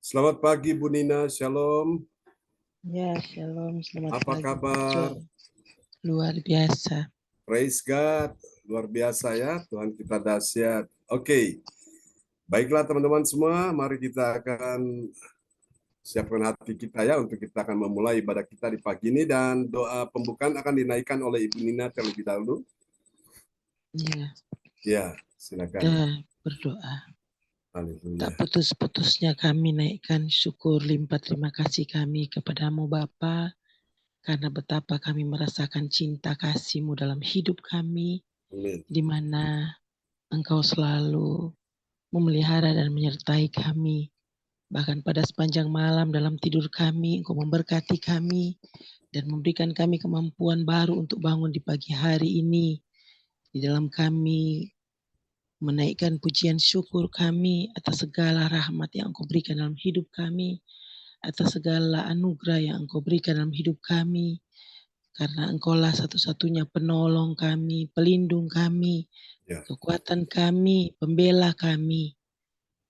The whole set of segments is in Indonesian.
Selamat pagi Bu Nina, Shalom. Ya, Shalom, selamat Apa pagi. kabar? Luar biasa. Praise God, luar biasa ya, Tuhan kita dahsyat. Oke, baiklah teman-teman semua, mari kita akan siapkan hati kita ya untuk kita akan memulai ibadah kita di pagi ini, dan doa pembukaan akan dinaikkan oleh Ibu Nina terlebih dahulu. Ya, Ya, silakan. kita berdoa. Haleluya. Tak putus-putusnya kami naikkan syukur limpah terima kasih kami kepadamu Bapa, karena betapa kami merasakan cinta kasih-Mu dalam hidup kami, Amin. di mana Engkau selalu memelihara dan menyertai kami. Bahkan pada sepanjang malam dalam tidur kami, Engkau memberkati kami dan memberikan kami kemampuan baru untuk bangun di pagi hari ini. Di dalam kami menaikkan pujian syukur kami atas segala rahmat yang Engkau berikan dalam hidup kami, atas segala anugerah yang Engkau berikan dalam hidup kami, karena Engkaulah satu-satunya penolong kami, pelindung kami, Ya. kekuatan kami, pembela kami,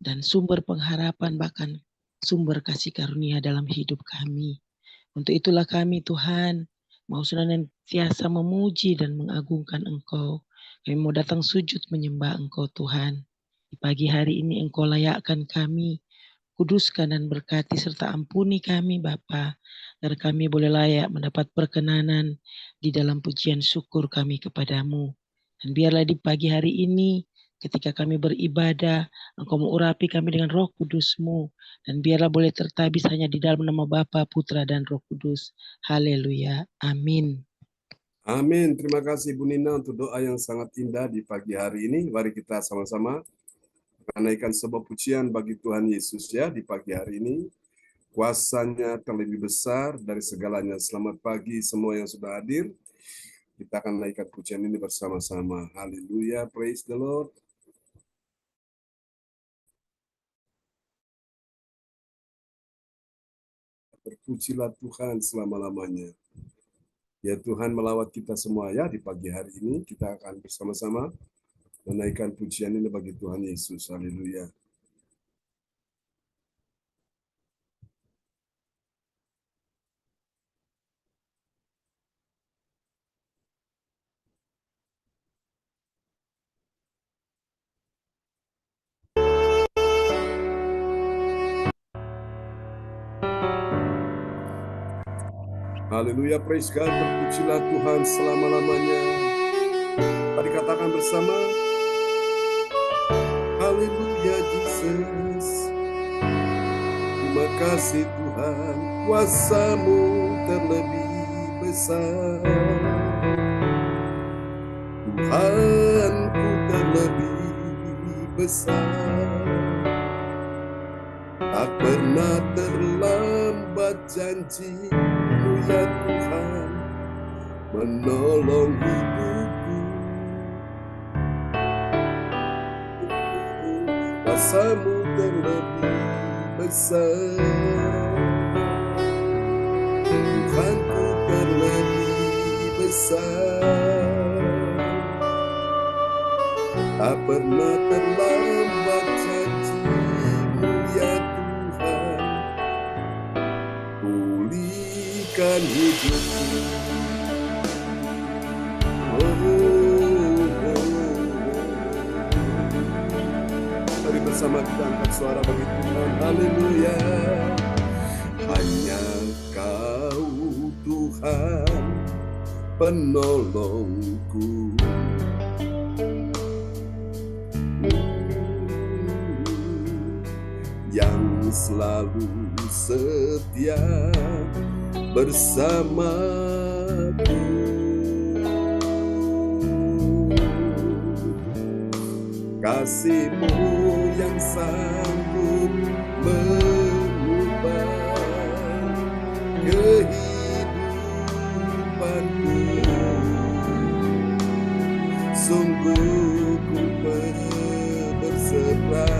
dan sumber pengharapan, bahkan sumber kasih karunia dalam hidup kami. Untuk itulah kami Tuhan mau senantiasa memuji dan mengagungkan Engkau. Kami mau datang sujud menyembah Engkau Tuhan. Di pagi hari ini Engkau layakkan kami, kuduskan dan berkati serta ampuni kami Bapa, agar kami boleh layak mendapat perkenanan di dalam pujian syukur kami kepadamu. Dan biarlah di pagi hari ini ketika kami beribadah, Engkau mengurapi kami dengan Roh Kudus-Mu, dan biarlah boleh tertabis hanya di dalam nama Bapa, Putra, dan Roh Kudus. Haleluya. Amin. Amin. Terima kasih Bu Nina untuk doa yang sangat indah di pagi hari ini. Mari kita sama-sama menaikkan sebuah pujian bagi Tuhan Yesus ya di pagi hari ini. Kuasanya terlebih besar dari segalanya. Selamat pagi semua yang sudah hadir. Kita akan naikkan pujian ini bersama-sama. Haleluya, praise the Lord. Berpujilah Tuhan selama-lamanya. Ya Tuhan melawat kita semua ya di pagi hari ini. Kita akan bersama-sama menaikkan pujian ini bagi Tuhan Yesus. Haleluya. Haleluya, praise God, terpujilah Tuhan selama-lamanya. Mari katakan bersama, haleluya Jesus. Terima kasih Tuhan, kuasa-Mu terlebih besar. Tuhanku terlebih besar. Tak pernah terlambat janji-Mu ya Tuhan, menolong hidupku. Kuasa-Mu terlebih besar. Tuhanku terlebih besar. Tak pernah terlambat janji-Mu ya Tuhan, pulihkan hidupku. Mari bersama kita angkat suara bagi Tuhan. Haleluya. Hanya Kau Tuhan penolongku. Yang selalu setia bersamaku. Kasih-Mu yang sanggup mengubah kehidupanku. Sungguh ku berserah,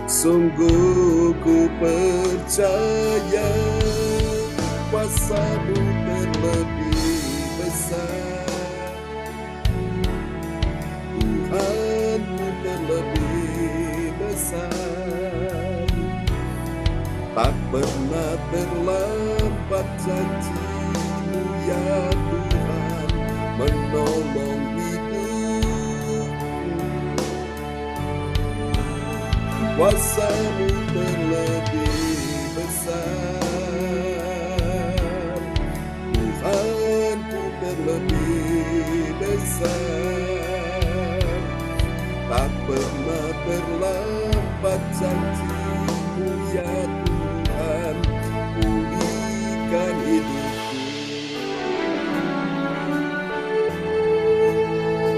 sungguh ku percaya, kuasa-Mu terlebih besar. Tuhanku terlebih besar. pernah terlambat janji-Mu ya Tuhan, menolong hidupku. Kuasa-Mu terlebih besar, Tuhanku terlebih besar. Tak pernah terlambat janji-Mu ya Tuhan, pulihkan hidupku.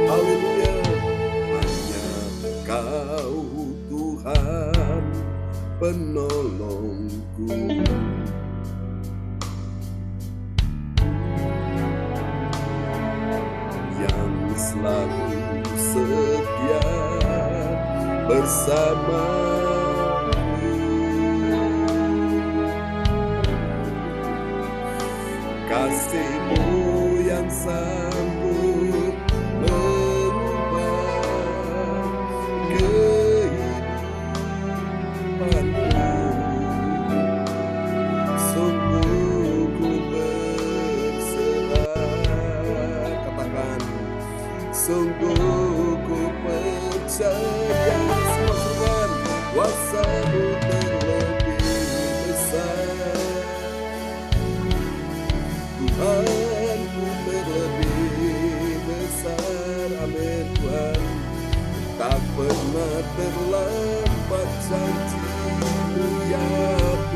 Haleluya. Hanya Kau Tuhan penolongku. Yang selalu setia bersamaku. Kasih-Mu yang sanggup merubah kehidupanku. Sungguh ku berserah, katakan, sungguh ku percaya, semua kuasa-Mu terlebih besar, Tuhanku terlebih besar. Amin Tuhan. Tak pernah terlambat janji-Mu ya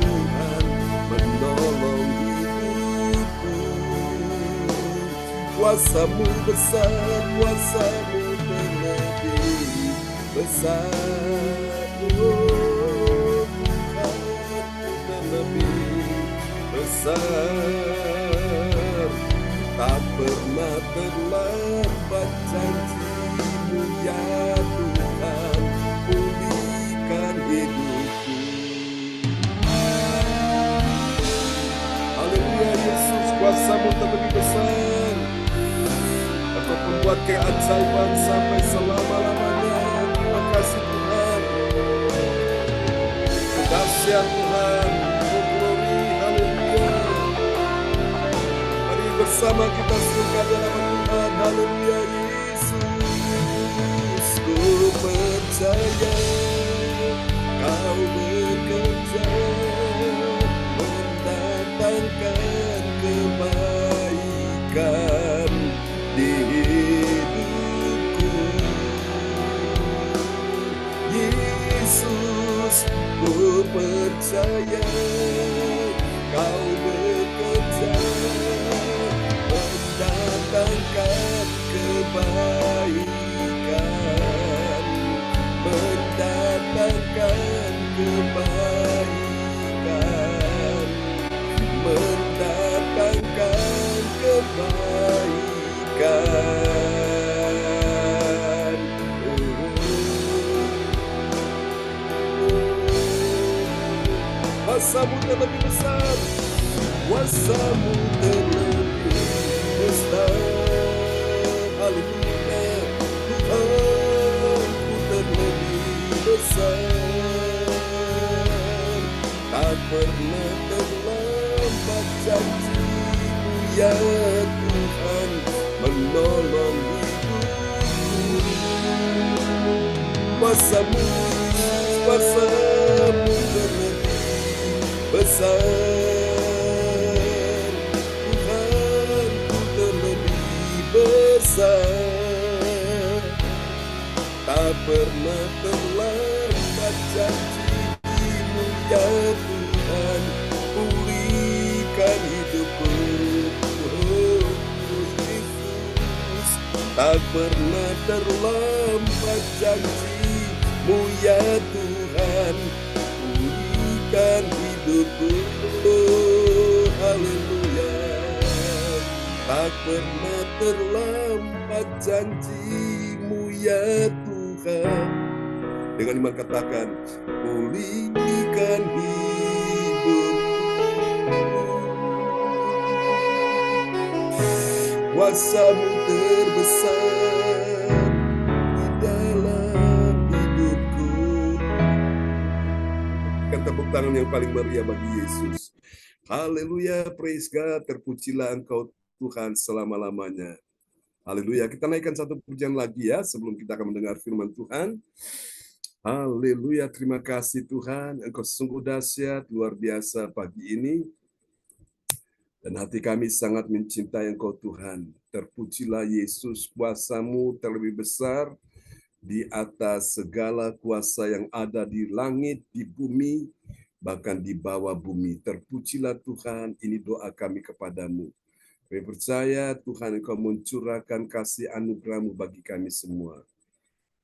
Tuhan, menolong hidupku. Kuasa-Mu besar, kuasa-Mu terlebih besar. Oh, Tuhanku terlebih besar. Tak pernah terlambat janji-Mu ya Tuhan, pulihkan hidupku. Haleluya Yesus, kuasa-Mu terlebih besar. Engkau membuat keajaiban sampai selama-lamanya. Terima kasih Tuhan. Dahsyat Tuhan, oh glory, haleluya. Mari bersama kita singkat dalam Tuhan, haleluya Yesus. Ku percaya Kau bekerja mendatangkan kebaikan di hidupku. Yesus, ku percaya Kau bekerja mendatangkan kebaikan, mendatangkan kebaikan, mendatangkan kebaikan. Kuasa-Mu terlebih besar, kuasa-Mu terlebih besar. Haleluya, Tuhanku terlebih besar. Tak pernah terlambat janji-Mu ya Tuhan, menolong hidupku. Kuasa-Mu, kuasa-Mu terlebih besar. Tuhanku terlebih besar. Tak pernah terlambat janji-Mu ya Tuhan, pulihkan hidupku. Oh Yesus, tak pernah terlambat janji-Mu ya Tuhan, pulihkan hidupku. Oh haleluya. Tak pernah terlambat janji-Mu ya Tuhan. Dengan iman katakan, pulihkan hidupku. Kuasa-Mu terbesar di dalam hidupku. Kan tepuk tangan yang paling meriah bagi Yesus. Haleluya, praise God, terpujilah Engkau Tuhan selama-lamanya. Haleluya, kita naikkan satu pujian lagi ya sebelum kita akan mendengar firman Tuhan. Haleluya, terima kasih Tuhan, Engkau sungguh dahsyat, luar biasa pagi ini. Dan hati kami sangat mencintai Engkau Tuhan. Terpujilah Yesus, kuasa-Mu terlebih besar di atas segala kuasa yang ada di langit, di bumi, bahkan di bawah bumi. Terpujilah Tuhan, ini doa kami kepadamu. Kami percaya Tuhan Engkau mencurahkan kasih anugerah-Mu bagi kami semua.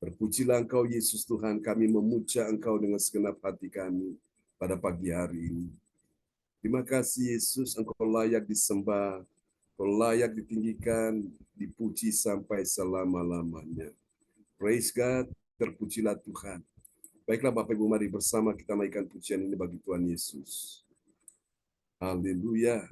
Terpujilah Engkau Yesus Tuhan, kami memuja Engkau dengan segenap hati kami pada pagi hari ini. Terima kasih Yesus, Engkau layak disembah, Engkau layak ditinggikan, dipuji sampai selama-lamanya. Praise God, terpujilah Tuhan. Baiklah Bapak Ibu, mari bersama kita naikkan pujian ini bagi Tuhan Yesus. Haleluya.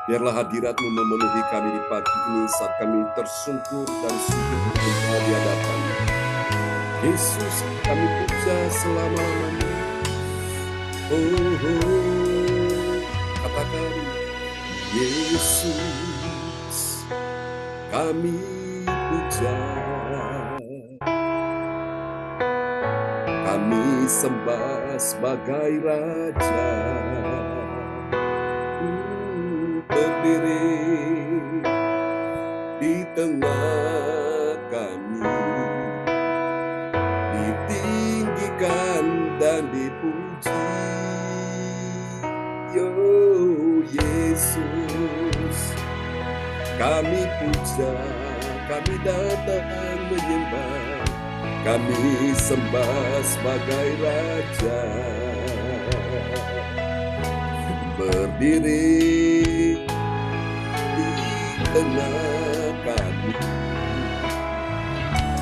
Biarlah hadirat-Mu memenuhi kami di pagi ini saat kami tersungkur dan sujud berdoa di hadapan-Mu. Yesus, kami puja selama-lamanya. Katakan, Yesus, kami puja. Kami sembah sebagai Raja. Berdiri di tengah kami, ditinggikan dan dipuji. Oh Yesus, kami puja, kami datang menyembah, kami sembah sebagai Raja. Berdiri di tengah kami,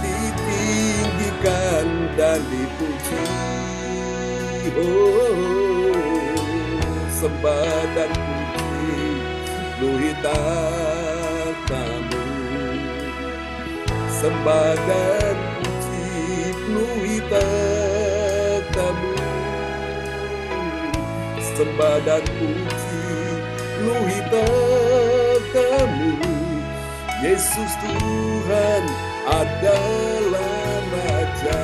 ditinggikan dan dipuji. Oh, sembah dan puji penuhi tatamu. Sembah dan puji penuhi tatamu. Sembah dan puji penuhi tatamu. Yesus Tuhan adalah Raja.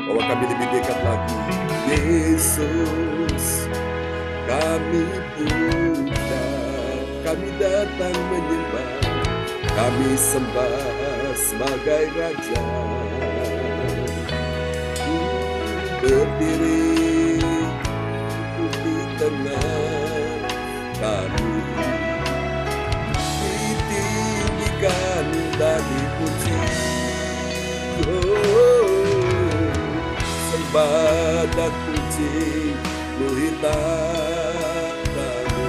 Bawa kami lebih dekat lagi. Yesus, kami puja, kami datang menyembah, kami sembah sebagai Raja. Berdiri di tengah kami, ditinggikan dan dipuji. Oh, sembah dan puji penuhi tatamu.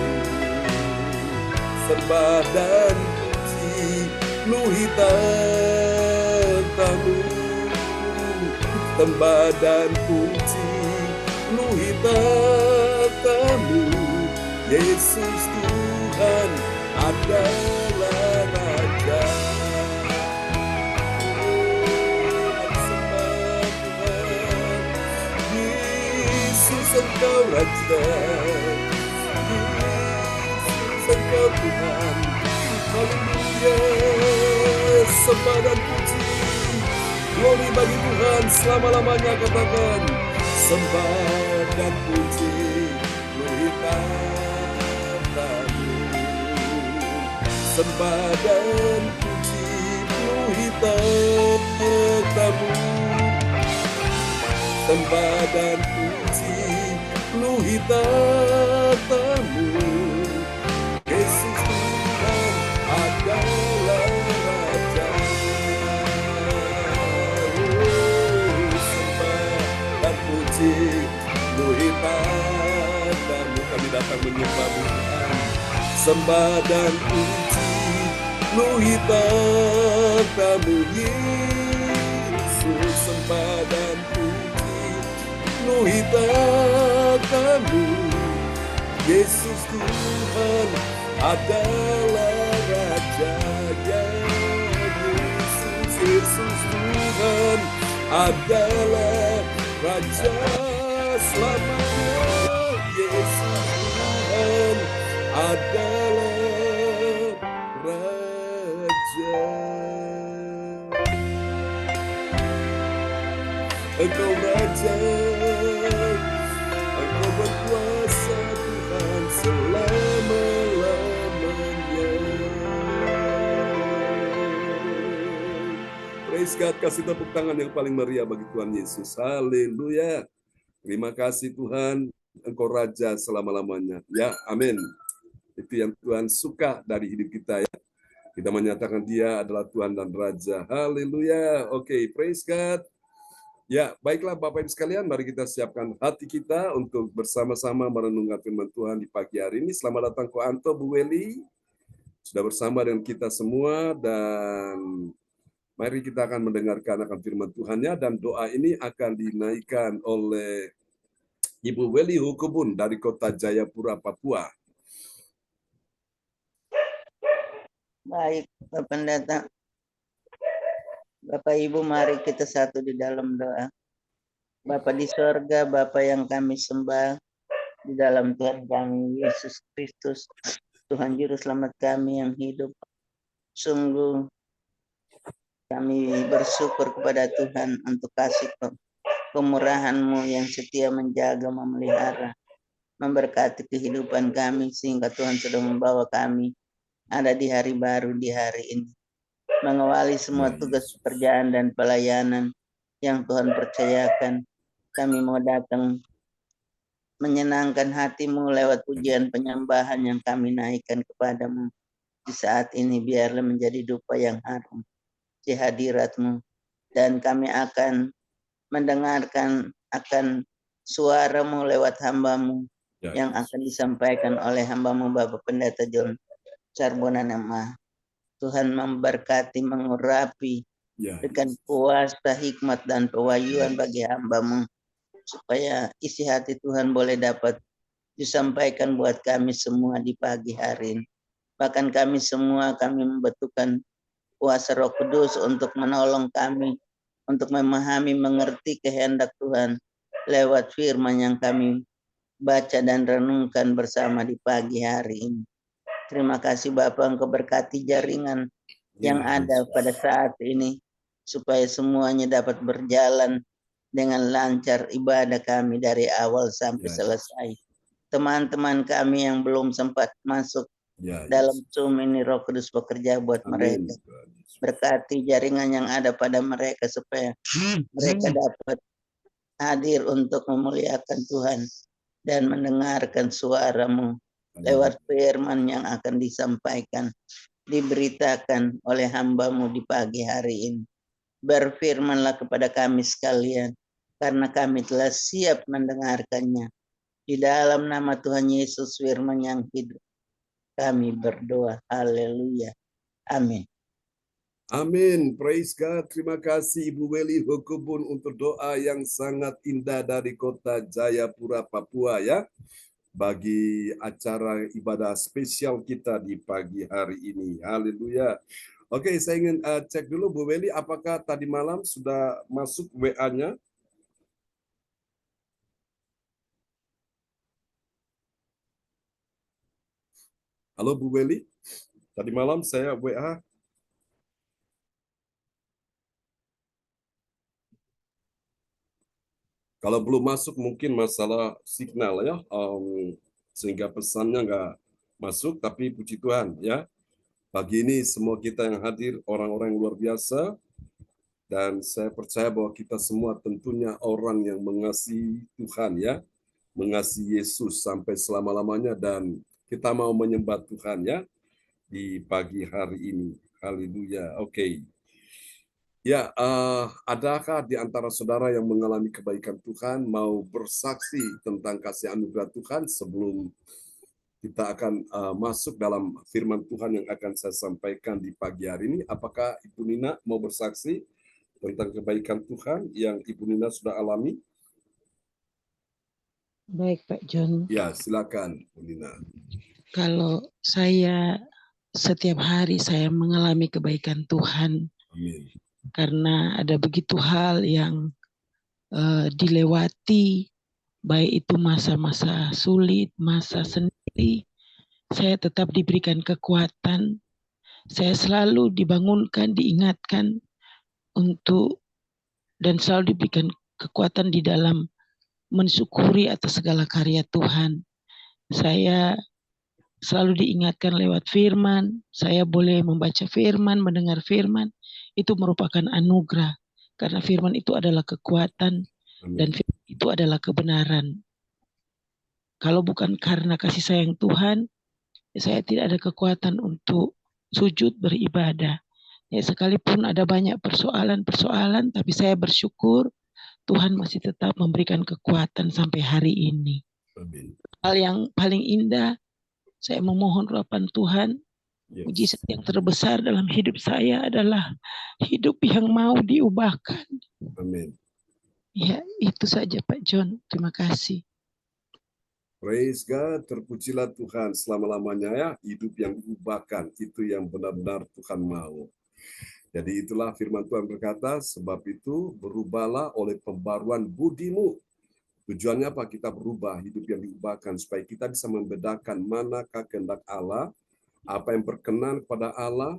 Sembah dan puji penuhi tatamu. Sembah dan puji penuhi tatamu. Yesus Tuhan adalah Raja. Sembah Tuhan, Yesus Engkau Raja. Yesus Engkau Tuhan. Haleluya. Sembah dan puji, glory bagi Tuhan selama-lamanya. Katakan, sembah dan puji penuhi tatamu. Sembah dan puji penuhi tatamu. Sembah dan puji penuhi tatamu. Yesus Tuhan adalah Raja. Penuhi tatamu, kami datang menyembah-Mu Tuhan. Sembah dan puji penuhi tatamu. Yesus, sembah dan puji penuhi kami. Yesus Tuhan adalah Raja, ya Yesus Tuhan adalah Raja selamanya. Yesus Tuhan adalah Raja. Engkau Raja, Engkau berkuasa Tuhan selama-lamanya. Praise God, kasih tepuk tangan yang paling meriah bagi Tuhan Yesus. Haleluya. Terima kasih Tuhan, Engkau Raja selama-lamanya. Ya, amin. Itu yang Tuhan suka dari hidup kita ya. Kita menyatakan Dia adalah Tuhan dan Raja. Haleluya. Oke, praise God. Ya, baiklah Bapak Ibu sekalian, mari kita siapkan hati kita untuk bersama-sama merenungkan firman Tuhan di pagi hari ini. Selamat datang Ko Anto, Bu Weli. Sudah bersama dengan kita semua dan mari kita akan mendengarkan akan firman Tuhan-Nya dan doa ini akan dinaikkan oleh Ibu Weli Hukubun dari Kota Jayapura, Papua. Baik, Bapak Pendeta. Bapak Ibu, mari kita satu di dalam doa. Bapa di sorga, Bapa yang kami sembah, di dalam Tuhan kami, Yesus Kristus, Tuhan Juru Selamat kami yang hidup. Sungguh kami bersyukur kepada Tuhan untuk kasih kemurahan-Mu yang setia menjaga, memelihara, memberkati kehidupan kami, sehingga Tuhan sudah membawa kami ada di hari baru di hari ini. Mengawali semua tugas pekerjaan dan pelayanan yang Tuhan percayakan. Kami mau datang menyenangkan hati-Mu lewat pujian penyembahan yang kami naikkan kepadamu. Di saat ini biarlah menjadi dupa yang harum di hadirat-Mu. Dan kami akan mendengarkan akan suara-Mu lewat hamba-Mu yang akan disampaikan oleh hamba-Mu Bapak Pendeta John Charbonanama. Tuhan memberkati, mengurapi dengan kuasa, hikmat, dan pewahyuan bagi hamba-Mu, supaya isi hati Tuhan boleh dapat disampaikan buat kami semua di pagi hari ini. Bahkan kami semua, kami membutuhkan kuasa Roh Kudus untuk menolong kami, untuk memahami, mengerti kehendak Tuhan lewat firman yang kami baca dan renungkan bersama di pagi hari ini. Terima kasih Bapak, Engkau berkati jaringan yang ada pada saat ini, supaya semuanya dapat berjalan dengan lancar ibadah kami dari awal sampai selesai. Teman-teman kami yang belum sempat masuk dalam Zoom ini, Roh Kudus bekerja buat mereka. Berkati jaringan yang ada pada mereka, supaya mereka dapat hadir untuk memuliakan Tuhan dan mendengarkan suara-Mu lewat firman yang akan disampaikan, diberitakan oleh hamba-Mu di pagi hari ini. Berfirmanlah kepada kami sekalian, karena kami telah siap mendengarkannya. Di dalam nama Tuhan Yesus, firman yang hidup, kami berdoa. Haleluya. Amin. Amin. Praise God. Terima kasih Ibu Weli Hukubun untuk doa yang sangat indah dari Kota Jayapura, Papua ya. Bagi acara ibadah spesial kita di pagi hari ini. Haleluya. Oke, saya ingin cek dulu Bu Weli, apakah tadi malam sudah masuk WA-nya? Halo Bu Weli, tadi malam saya WA. Kalau belum masuk mungkin masalah signal ya, sehingga pesannya nggak masuk, tapi puji Tuhan ya. Pagi ini semua kita yang hadir orang-orang yang luar biasa, dan saya percaya bahwa kita semua tentunya orang yang mengasihi Tuhan ya, mengasihi Yesus sampai selama-lamanya, dan kita mau menyembah Tuhan ya di pagi hari ini. Haleluya. Oke. Ya, adakah di antara saudara yang mengalami kebaikan Tuhan mau bersaksi tentang kasih anugerah Tuhan sebelum kita akan masuk dalam firman Tuhan yang akan saya sampaikan di pagi hari ini? Apakah Ibu Nina mau bersaksi tentang kebaikan Tuhan yang Ibu Nina sudah alami? Baik Pak John, Ya, silakan, Bu Nina. kalau saya setiap hari saya mengalami kebaikan Tuhan Amin. karena ada begitu hal yang dilewati, baik itu masa-masa sulit, masa sendiri, saya tetap diberikan kekuatan. Saya selalu dibangunkan, diingatkan untuk dan selalu diberikan kekuatan di dalam mensyukuri atas segala karya Tuhan. Saya selalu diingatkan lewat firman, saya boleh membaca firman, mendengar firman, itu merupakan anugerah. Karena firman itu adalah kekuatan dan Amin. firman itu adalah kebenaran. Kalau bukan karena kasih sayang Tuhan, saya tidak ada kekuatan untuk sujud beribadah. Ya, sekalipun ada banyak persoalan-persoalan, tapi saya bersyukur Tuhan masih tetap memberikan kekuatan sampai hari ini. Amin. Hal yang paling indah, saya memohon urapan Tuhan, Yes. mujizat yang terbesar dalam hidup saya adalah hidup yang mau diubahkan. Amin. Ya, itu saja Pak John. Terima kasih. Praise God, terpujilah Tuhan selama-lamanya ya. Hidup yang diubahkan, itu yang benar-benar Tuhan mau. Jadi itulah firman Tuhan berkata, sebab itu berubahlah oleh pembaruan budimu. Tujuannya apa? Kita berubah, hidup yang diubahkan, supaya kita bisa membedakan manakah kehendak Allah, apa yang berkenan kepada Allah,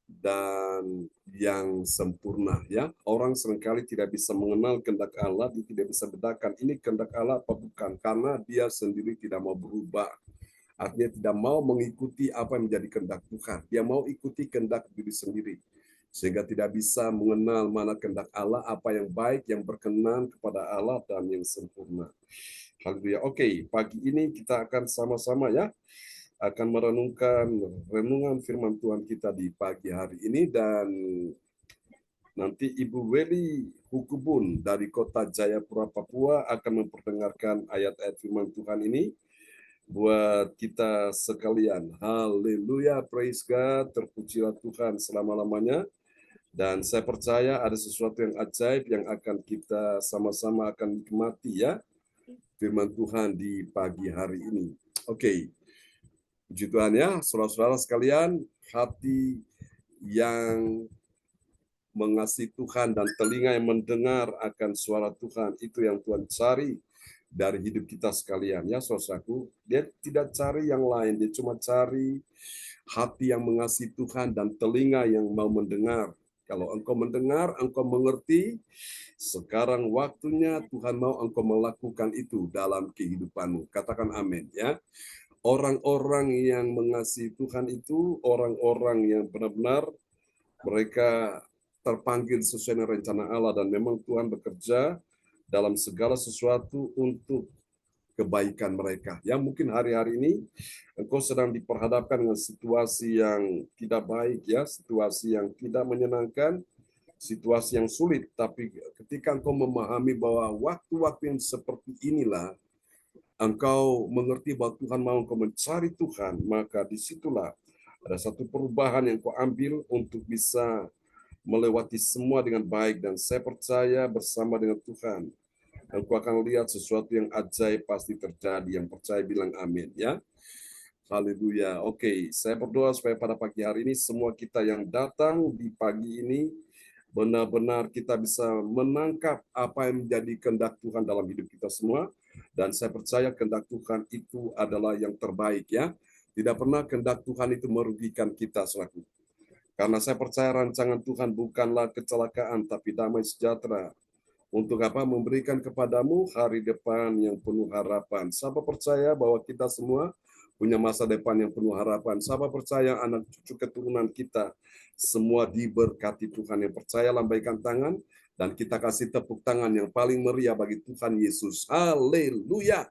dan yang sempurna. Ya, orang seringkali tidak bisa mengenal kehendak Allah, dia tidak bisa bedakan ini kehendak Allah apa bukan, karena dia sendiri tidak mau berubah. Artinya tidak mau mengikuti apa yang menjadi kehendak Tuhan. Dia mau ikuti kehendak diri sendiri. Sehingga tidak bisa mengenal mana kehendak Allah, apa yang baik, yang berkenan kepada Allah, dan yang sempurna. Haleluya. Oke, pagi ini kita akan sama-sama ya, akan merenungkan renungan firman Tuhan kita di pagi hari ini, dan nanti Ibu Weli Hukubun dari Kota Jayapura, Papua akan memperdengarkan ayat-ayat firman Tuhan ini buat kita sekalian. Haleluya, praise God, terpujilah Tuhan selama-lamanya. Dan saya percaya ada sesuatu yang ajaib yang akan kita sama-sama akan nikmati ya, firman Tuhan di pagi hari ini. Oke, puji Tuhan ya, saudara-saudara sekalian, hati yang mengasihi Tuhan dan telinga yang mendengar akan suara Tuhan, itu yang Tuhan cari dari hidup kita sekalian ya, saudaraku. Dia tidak cari yang lain, dia cuma cari hati yang mengasihi Tuhan dan telinga yang mau mendengar. Kalau engkau mendengar, engkau mengerti, sekarang waktunya Tuhan mau engkau melakukan itu dalam kehidupanmu. Katakan amin ya. Orang-orang yang mengasihi Tuhan itu orang-orang yang benar-benar mereka terpanggil sesuai dengan rencana Allah, dan memang Tuhan bekerja dalam segala sesuatu untuk kebaikan mereka. Yang mungkin hari-hari ini engkau sedang diperhadapkan dengan situasi yang tidak baik ya, situasi yang tidak menyenangkan, situasi yang sulit, tapi ketika engkau memahami bahwa waktu-waktu yang seperti inilah engkau mengerti bahwa Tuhan mau engkau mencari Tuhan, maka disitulah ada satu perubahan yang kau ambil untuk bisa melewati semua dengan baik. Dan saya percaya bersama dengan Tuhan, engkau akan lihat sesuatu yang ajaib pasti terjadi. Yang percaya bilang amin ya. Haleluya. Oke, saya berdoa supaya pada pagi hari ini semua kita yang datang di pagi ini benar-benar kita bisa menangkap apa yang menjadi kehendak Tuhan dalam hidup kita semua. Dan saya percaya kehendak Tuhan itu adalah yang terbaik ya. Tidak pernah kehendak Tuhan itu merugikan kita selaku. Karena saya percaya rancangan Tuhan bukanlah kecelakaan, tapi damai sejahtera. Untuk apa? Memberikan kepadamu hari depan yang penuh harapan. Siapa percaya bahwa kita semua punya masa depan yang penuh harapan? Siapa percaya anak cucu keturunan kita semua diberkati Tuhan? Yang percaya lambaikan tangan, dan kita kasih tepuk tangan yang paling meriah bagi Tuhan Yesus. Haleluya.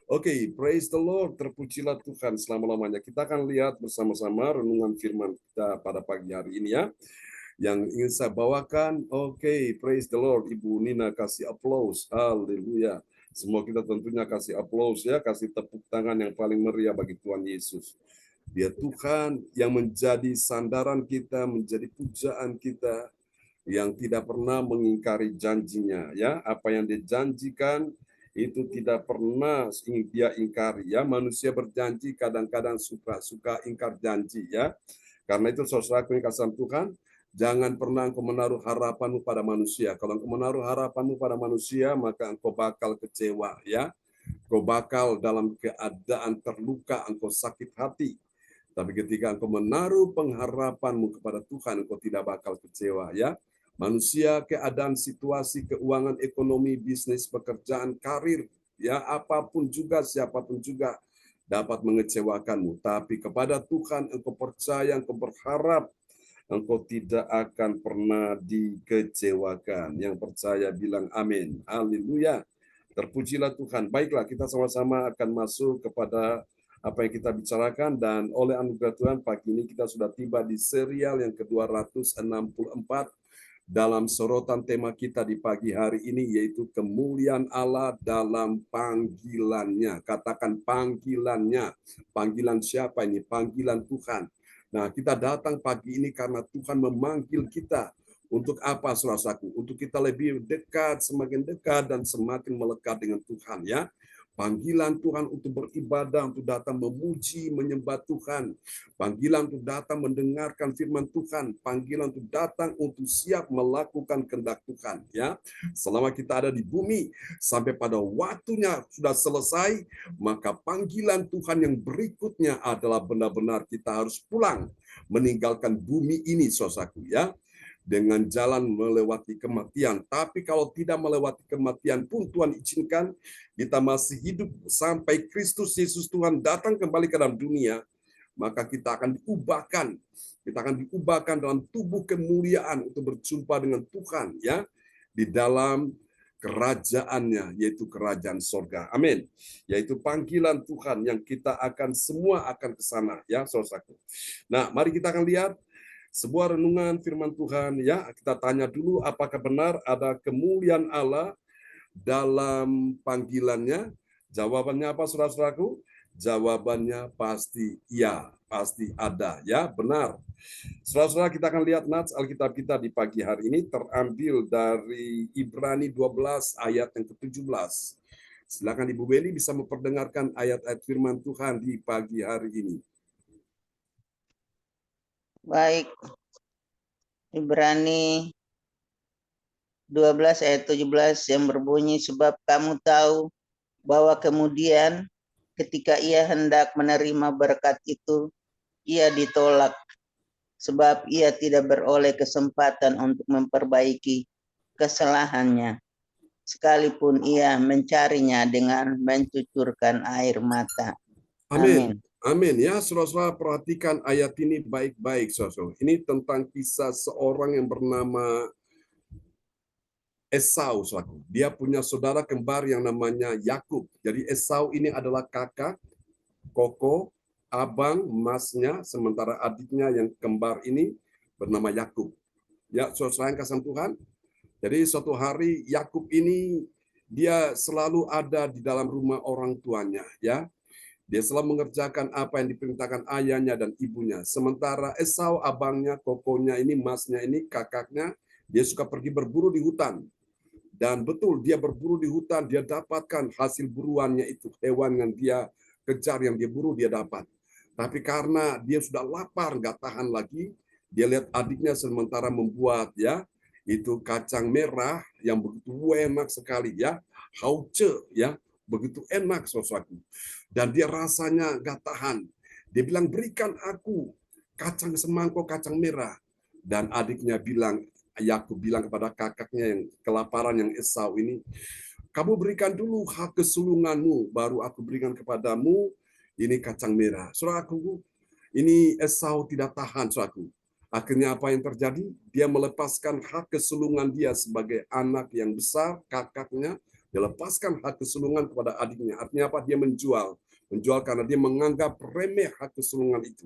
Oke, praise the Lord, terpujilah Tuhan selama-lamanya. Kita akan lihat bersama-sama renungan firman kita pada pagi hari ini ya. Yang ingin saya bawakan, oke, praise the Lord. Ibu Nina kasih aplaus, haleluya. Semua kita tentunya kasih aplaus ya, kasih tepuk tangan yang paling meriah bagi Tuhan Yesus. Dia Tuhan yang menjadi sandaran kita, menjadi pujaan kita, yang tidak pernah mengingkari janjinya ya. Apa yang dia janjikan itu tidak pernah dia ingkari ya. Manusia berjanji kadang-kadang suka ingkar janji ya. Karena itu saudaraku yang kasih Tuhan, jangan pernah engkau menaruh harapanmu pada manusia. Kalau engkau menaruh harapanmu pada manusia, maka engkau bakal kecewa ya. Engkau bakal dalam keadaan terluka, engkau sakit hati. Tapi ketika engkau menaruh pengharapanmu kepada Tuhan, engkau tidak bakal kecewa ya. Manusia, keadaan, situasi, keuangan, ekonomi, bisnis, pekerjaan, karir, ya apapun juga, siapapun juga dapat mengecewakanmu. Tapi kepada Tuhan engkau percaya, engkau berharap, engkau tidak akan pernah dikecewakan. Yang percaya bilang amin. Haleluya. Terpujilah Tuhan. Baiklah, kita sama-sama akan masuk kepada apa yang kita bicarakan, dan oleh anugerah Tuhan pagi ini kita sudah tiba di serial yang ke-264 dalam sorotan tema kita di pagi hari ini, yaitu kemuliaan Allah dalam panggilannya. Katakan panggilannya. Panggilan siapa ini? Panggilan Tuhan. Nah, kita datang pagi ini karena Tuhan memanggil kita. Untuk apa, saudaraku? Untuk kita lebih dekat, semakin dekat, dan semakin melekat dengan Tuhan ya. Panggilan Tuhan untuk beribadah, untuk datang memuji, menyembah Tuhan. Panggilan untuk datang mendengarkan firman Tuhan. Panggilan untuk datang untuk siap melakukan kehendak Tuhan. Ya, selama kita ada di bumi, sampai pada waktunya sudah selesai, maka panggilan Tuhan yang berikutnya adalah benar-benar kita harus pulang, meninggalkan bumi ini, saudaraku ya. Dengan jalan melewati kematian. Tapi kalau tidak melewati kematian pun Tuhan izinkan kita masih hidup sampai Kristus Yesus Tuhan datang kembali ke dalam dunia, maka kita akan diubahkan. Kita akan diubahkan dalam tubuh kemuliaan untuk berjumpa dengan Tuhan ya, di dalam kerajaannya, yaitu kerajaan sorga. Amin. Yaitu panggilan Tuhan yang kita akan semua akan ke sana ya, saudaraku. Nah, mari kita akan lihat sebuah renungan firman Tuhan ya. Kita tanya dulu, apakah benar ada kemuliaan Allah dalam panggilannya? Jawabannya apa, saudara-saudaraku? Jawabannya pasti iya, pasti ada ya, benar. Saudara-saudara, kita akan lihat nats Alkitab kita di pagi hari ini terambil dari Ibrani 12 ayat yang ke-17. Silakan Ibu Beli bisa memperdengarkan ayat-ayat firman Tuhan di pagi hari ini. Baik, Ibrani 12 ayat 17 yang berbunyi, sebab kamu tahu bahwa kemudian ketika ia hendak menerima berkat itu, ia ditolak, sebab ia tidak beroleh kesempatan untuk memperbaiki kesalahannya, sekalipun ia mencarinya dengan mencucurkan air mata. Amin. Amin. Ya, saudara-saudara, perhatikan ayat ini baik-baik, saudara. Ini tentang kisah seorang yang bernama Esau, saudara. Dia punya saudara kembar yang namanya Yakub. Jadi Esau ini adalah kakak, koko, abang, masnya, sementara adiknya yang kembar ini bernama Yakub. Ya, saudara yang kasih Tuhan. Jadi suatu hari Yakub ini dia selalu ada di dalam rumah orang tuanya, ya. Dia selalu mengerjakan apa yang diperintahkan ayahnya dan ibunya. Sementara Esau, abangnya, kokonya ini, masnya ini, kakaknya, dia suka pergi berburu di hutan. Dan betul, dia berburu di hutan, dia dapatkan hasil buruannya itu. Hewan yang dia kejar, yang dia buru, dia dapat. Tapi karena dia sudah lapar, nggak tahan lagi, dia lihat adiknya sementara membuat ya itu kacang merah yang begitu enak sekali ya, hauce ya, begitu enak sesuatu. Dan dia rasanya nggak tahan. Dia bilang, berikan aku kacang semangkok kacang merah. Dan adiknya bilang, Yakub bilang kepada kakaknya yang kelaparan, yang Esau ini, kamu berikan dulu hak kesulunganmu, baru aku berikan kepadamu ini kacang merah. Saudaraku, ini Esau tidak tahan, saudaraku. Akhirnya apa yang terjadi? Dia melepaskan hak kesulungan dia sebagai anak yang besar, kakaknya, dia lepaskan hak kesulungan kepada adiknya. Artinya apa? Dia menjual. Menjual karena dia menganggap remeh hak kesulungan itu.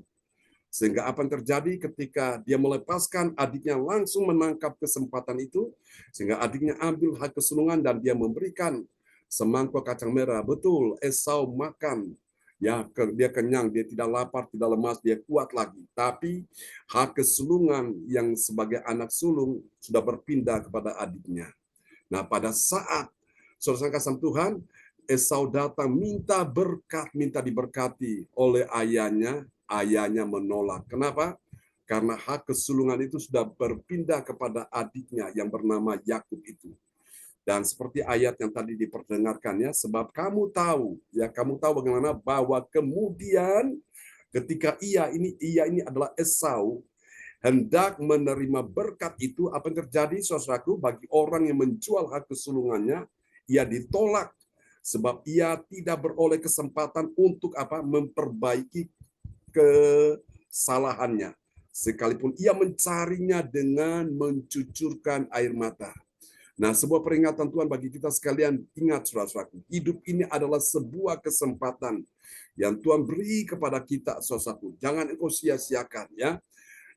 Sehingga apa yang terjadi ketika dia melepaskan, adiknya langsung menangkap kesempatan itu, sehingga adiknya ambil hak kesulungan dan dia memberikan semangkuk kacang merah. Betul, Esau makan. Ya, dia kenyang, dia tidak lapar, tidak lemas, dia kuat lagi. Tapi hak kesulungan yang sebagai anak sulung sudah berpindah kepada adiknya. Nah, pada saat Saudara kasih Tuhan, Esau datang minta berkat, minta diberkati oleh ayahnya. Ayahnya menolak. Kenapa? Karena hak kesulungan itu sudah berpindah kepada adiknya yang bernama Yakub itu. Dan seperti ayat yang tadi diperdengarkan ya, sebab kamu tahu bagaimana bahwa kemudian ketika ia ini adalah Esau hendak menerima berkat itu, apa yang terjadi saudaraku? Bagi orang yang menjual hak kesulungannya, ia ditolak sebab ia tidak beroleh kesempatan untuk memperbaiki kesalahannya, sekalipun ia mencarinya dengan mencucurkan air mata. Nah, sebuah peringatan Tuhan bagi kita sekalian, ingat saudara-saudaraku, hidup ini adalah sebuah kesempatan yang Tuhan beri kepada kita, saudaraku. Jangan engkau sia-siakan ya.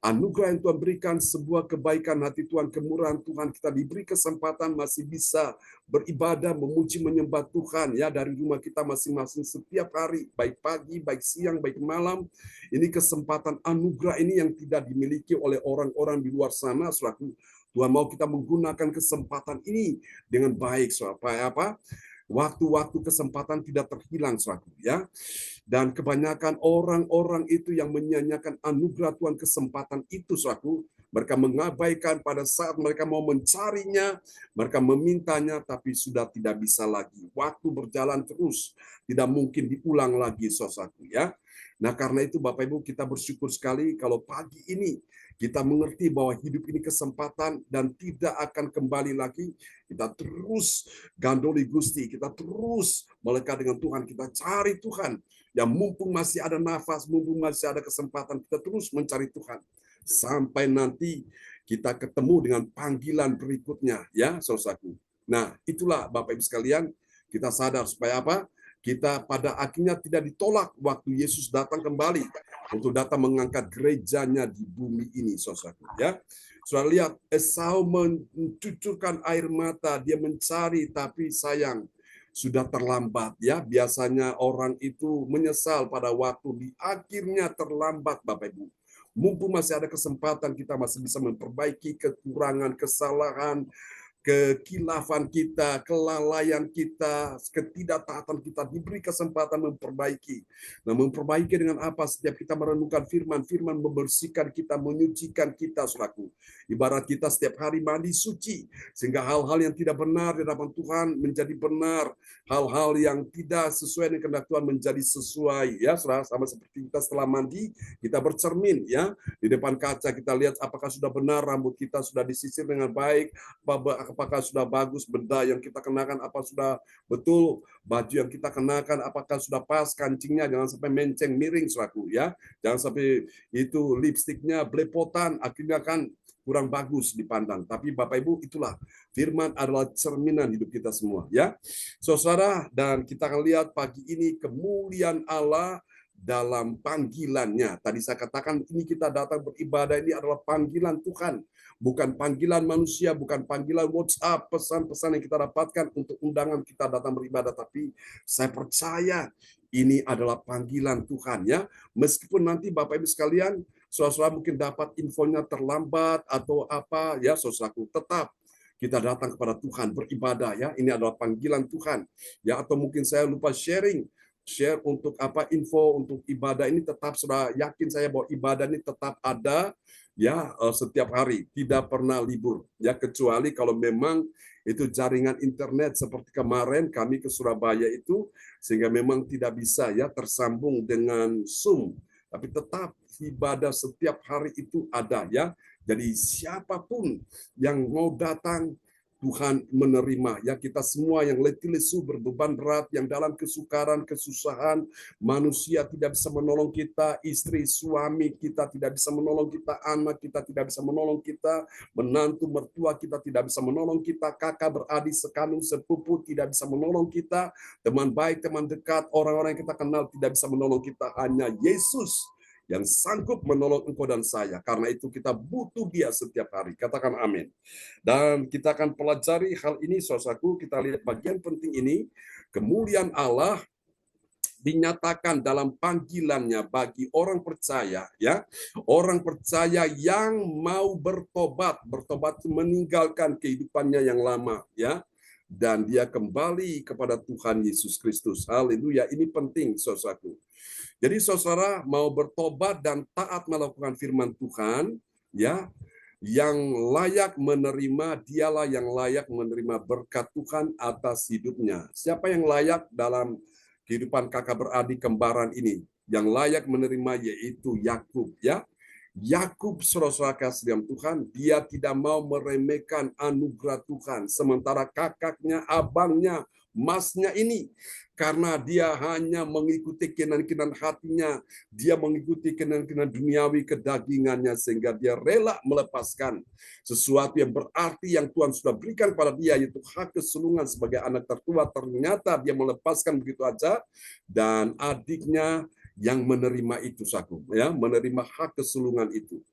Anugerah yang Tuhan berikan, sebuah kebaikan hati Tuhan, kemurahan Tuhan, kita diberi kesempatan masih bisa beribadah, memuji, menyembah Tuhan ya dari rumah kita masing-masing setiap hari, baik pagi, baik siang, baik malam. Ini kesempatan anugerah ini yang tidak dimiliki oleh orang-orang di luar sana, saudaraku. Tuhan mau kita menggunakan kesempatan ini dengan baik, supaya waktu-waktu kesempatan tidak terhilang, saudaraku ya. Dan kebanyakan orang-orang itu yang menyanyikan anugerah Tuhan, kesempatan itu, saudaraku, mereka mengabaikan pada saat mereka mau mencarinya, mereka memintanya, tapi sudah tidak bisa lagi. Waktu berjalan terus, tidak mungkin diulang lagi, saudaraku ya. Nah, karena itu Bapak Ibu, kita bersyukur sekali kalau pagi ini kita mengerti bahwa hidup ini kesempatan dan tidak akan kembali lagi. Kita terus gandoli Gusti, kita terus melekat dengan Tuhan, kita cari Tuhan. Ya, mumpung masih ada nafas, mumpung masih ada kesempatan, kita terus mencari Tuhan. Sampai nanti kita ketemu dengan panggilan berikutnya, ya, saudaraku. Nah, itulah Bapak Ibu sekalian, kita sadar supaya apa? Kita pada akhirnya tidak ditolak waktu Yesus datang kembali untuk datang mengangkat gerejanya di bumi ini, saudaraku. Ya, saudara lihat, Esau mencucurkan air mata, dia mencari, tapi sayang sudah terlambat. Ya, biasanya orang itu menyesal pada waktu di akhirnya terlambat, Bapak Ibu. Mumpung masih ada kesempatan, kita masih bisa memperbaiki kekurangan, kesalahan, kekilafan kita, kelalaian kita, ketidaktaatan kita, diberi kesempatan memperbaiki. Nah, memperbaiki dengan apa? Setiap kita merenungkan firman, firman membersihkan kita, menyucikan kita, saudaraku. Ibarat kita setiap hari mandi suci, sehingga hal-hal yang tidak benar di hadapan Tuhan menjadi benar, hal-hal yang tidak sesuai dengan kehendak Tuhan menjadi sesuai, ya, saudara. Sama seperti kita setelah mandi, kita bercermin, ya, di depan kaca kita lihat apakah sudah benar rambut kita sudah disisir dengan baik, apakah sudah bagus benda yang kita kenakan, apa sudah betul baju yang kita kenakan, apakah sudah pas kancingnya, jangan sampai menceng miring, saudaraku ya, jangan sampai itu lipstiknya belepotan, akhirnya kan kurang bagus dipandang. Tapi Bapak Ibu, itulah firman adalah cerminan hidup kita semua ya, saudara. Dan kita akan lihat pagi ini kemuliaan Allah dalam panggilannya. Tadi saya katakan ini kita datang beribadah ini adalah panggilan Tuhan. Bukan panggilan manusia, bukan panggilan WhatsApp, pesan-pesan yang kita dapatkan untuk undangan kita datang beribadah. Tapi saya percaya ini adalah panggilan Tuhan ya. Meskipun nanti Bapak Ibu sekalian, saudara mungkin dapat infonya terlambat atau apa ya, saudaraku, tetap kita datang kepada Tuhan beribadah ya. Ini adalah panggilan Tuhan ya. Atau mungkin saya lupa share untuk info untuk ibadah ini, tetap saudara yakin saya bahwa ibadah ini tetap ada ya, setiap hari, tidak pernah libur ya, kecuali kalau memang itu jaringan internet seperti kemarin kami ke Surabaya itu, sehingga memang tidak bisa ya tersambung dengan Zoom, tapi tetap ibadah setiap hari itu ada ya. Jadi siapapun yang mau datang, Tuhan menerima ya. Kita semua yang letih lesu, berbeban berat, yang dalam kesukaran, kesusahan, manusia tidak bisa menolong kita, istri, suami kita tidak bisa menolong kita, anak kita tidak bisa menolong kita, menantu, mertua kita tidak bisa menolong kita, kakak, beradik, sekandung, sepupu tidak bisa menolong kita, teman baik, teman dekat, orang-orang yang kita kenal tidak bisa menolong kita. Hanya Yesus yang sanggup menolong engkau dan saya. Karena itu kita butuh Dia setiap hari. Katakan amin. Dan kita akan pelajari hal ini, saudaraku. Kita lihat bagian penting ini. Kemuliaan Allah dinyatakan dalam panggilannya bagi orang percaya ya. Orang percaya yang mau bertobat. Bertobat meninggalkan kehidupannya yang lama ya. dan dia kembali kepada Tuhan Yesus Kristus. Haleluya, ini penting saudaraku. Jadi saudara mau bertobat dan taat melakukan firman Tuhan, ya, yang layak menerima, dialah yang layak menerima berkat Tuhan atas hidupnya. Siapa yang layak dalam kehidupan kakak beradik kembaran ini? Yang layak menerima yaitu Yakub, ya. Yakub, saudara kasih dalam Tuhan, dia tidak mau meremehkan anugerah Tuhan, sementara kakaknya, abangnya, masnya ini, karena dia hanya mengikuti keinginan-keinginan hatinya, dia mengikuti keinginan-keinginan duniawi kedagingannya, sehingga dia rela melepaskan sesuatu yang berarti yang Tuhan sudah berikan pada dia, yaitu hak kesulungan sebagai anak tertua. Ternyata dia melepaskan begitu aja, dan adiknya yang menerima itu, saku, ya, menerima hak kesulungan itu.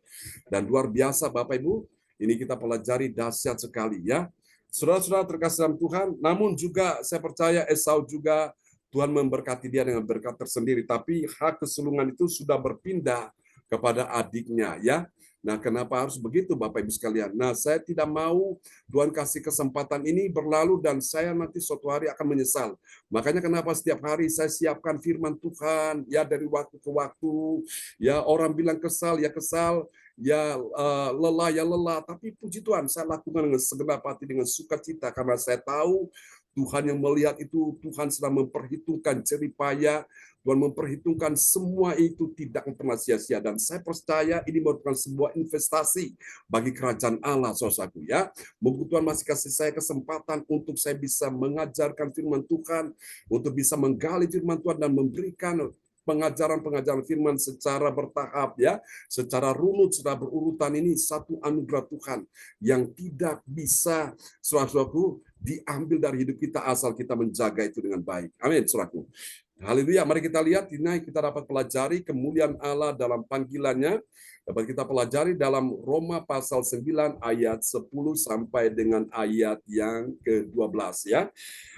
Dan luar biasa Bapak Ibu, ini kita pelajari dahsyat sekali, ya. Saudara-saudara terkasih dalam Tuhan, namun juga saya percaya Esau juga Tuhan memberkati dia dengan berkat tersendiri, tapi hak kesulungan itu sudah berpindah kepada adiknya, ya. Nah, kenapa harus begitu Bapak Ibu sekalian? Nah, saya tidak mau Tuhan kasih kesempatan ini berlalu dan saya nanti suatu hari akan menyesal. Makanya kenapa setiap hari saya siapkan firman Tuhan, ya, dari waktu ke waktu. Ya, orang bilang kesal, ya kesal, ya lelah, ya lelah. Tapi puji Tuhan, saya lakukan dengan segenap hati, dengan sukacita, karena saya tahu Tuhan yang melihat itu, Tuhan sedang memperhitungkan jerih payah, Tuhan memperhitungkan semua itu tidak pernah sia-sia, dan saya percaya ini merupakan sebuah investasi bagi kerajaan Allah, saudaraku, ya. Mungkin Tuhan masih kasih saya kesempatan untuk saya bisa mengajarkan firman Tuhan, untuk bisa menggali firman Tuhan dan memberikan pengajaran-pengajaran firman secara bertahap, ya, secara runut, secara berurutan. Ini satu anugerah Tuhan yang tidak bisa, saudaraku, diambil dari hidup kita asal kita menjaga itu dengan baik. Amin, saudaraku. Haleluya. Mari kita lihat, ini kita dapat pelajari kemuliaan Allah dalam panggilannya. Dapat kita pelajari dalam Roma pasal 9 ayat 10 sampai dengan ayat yang ke-12, ya.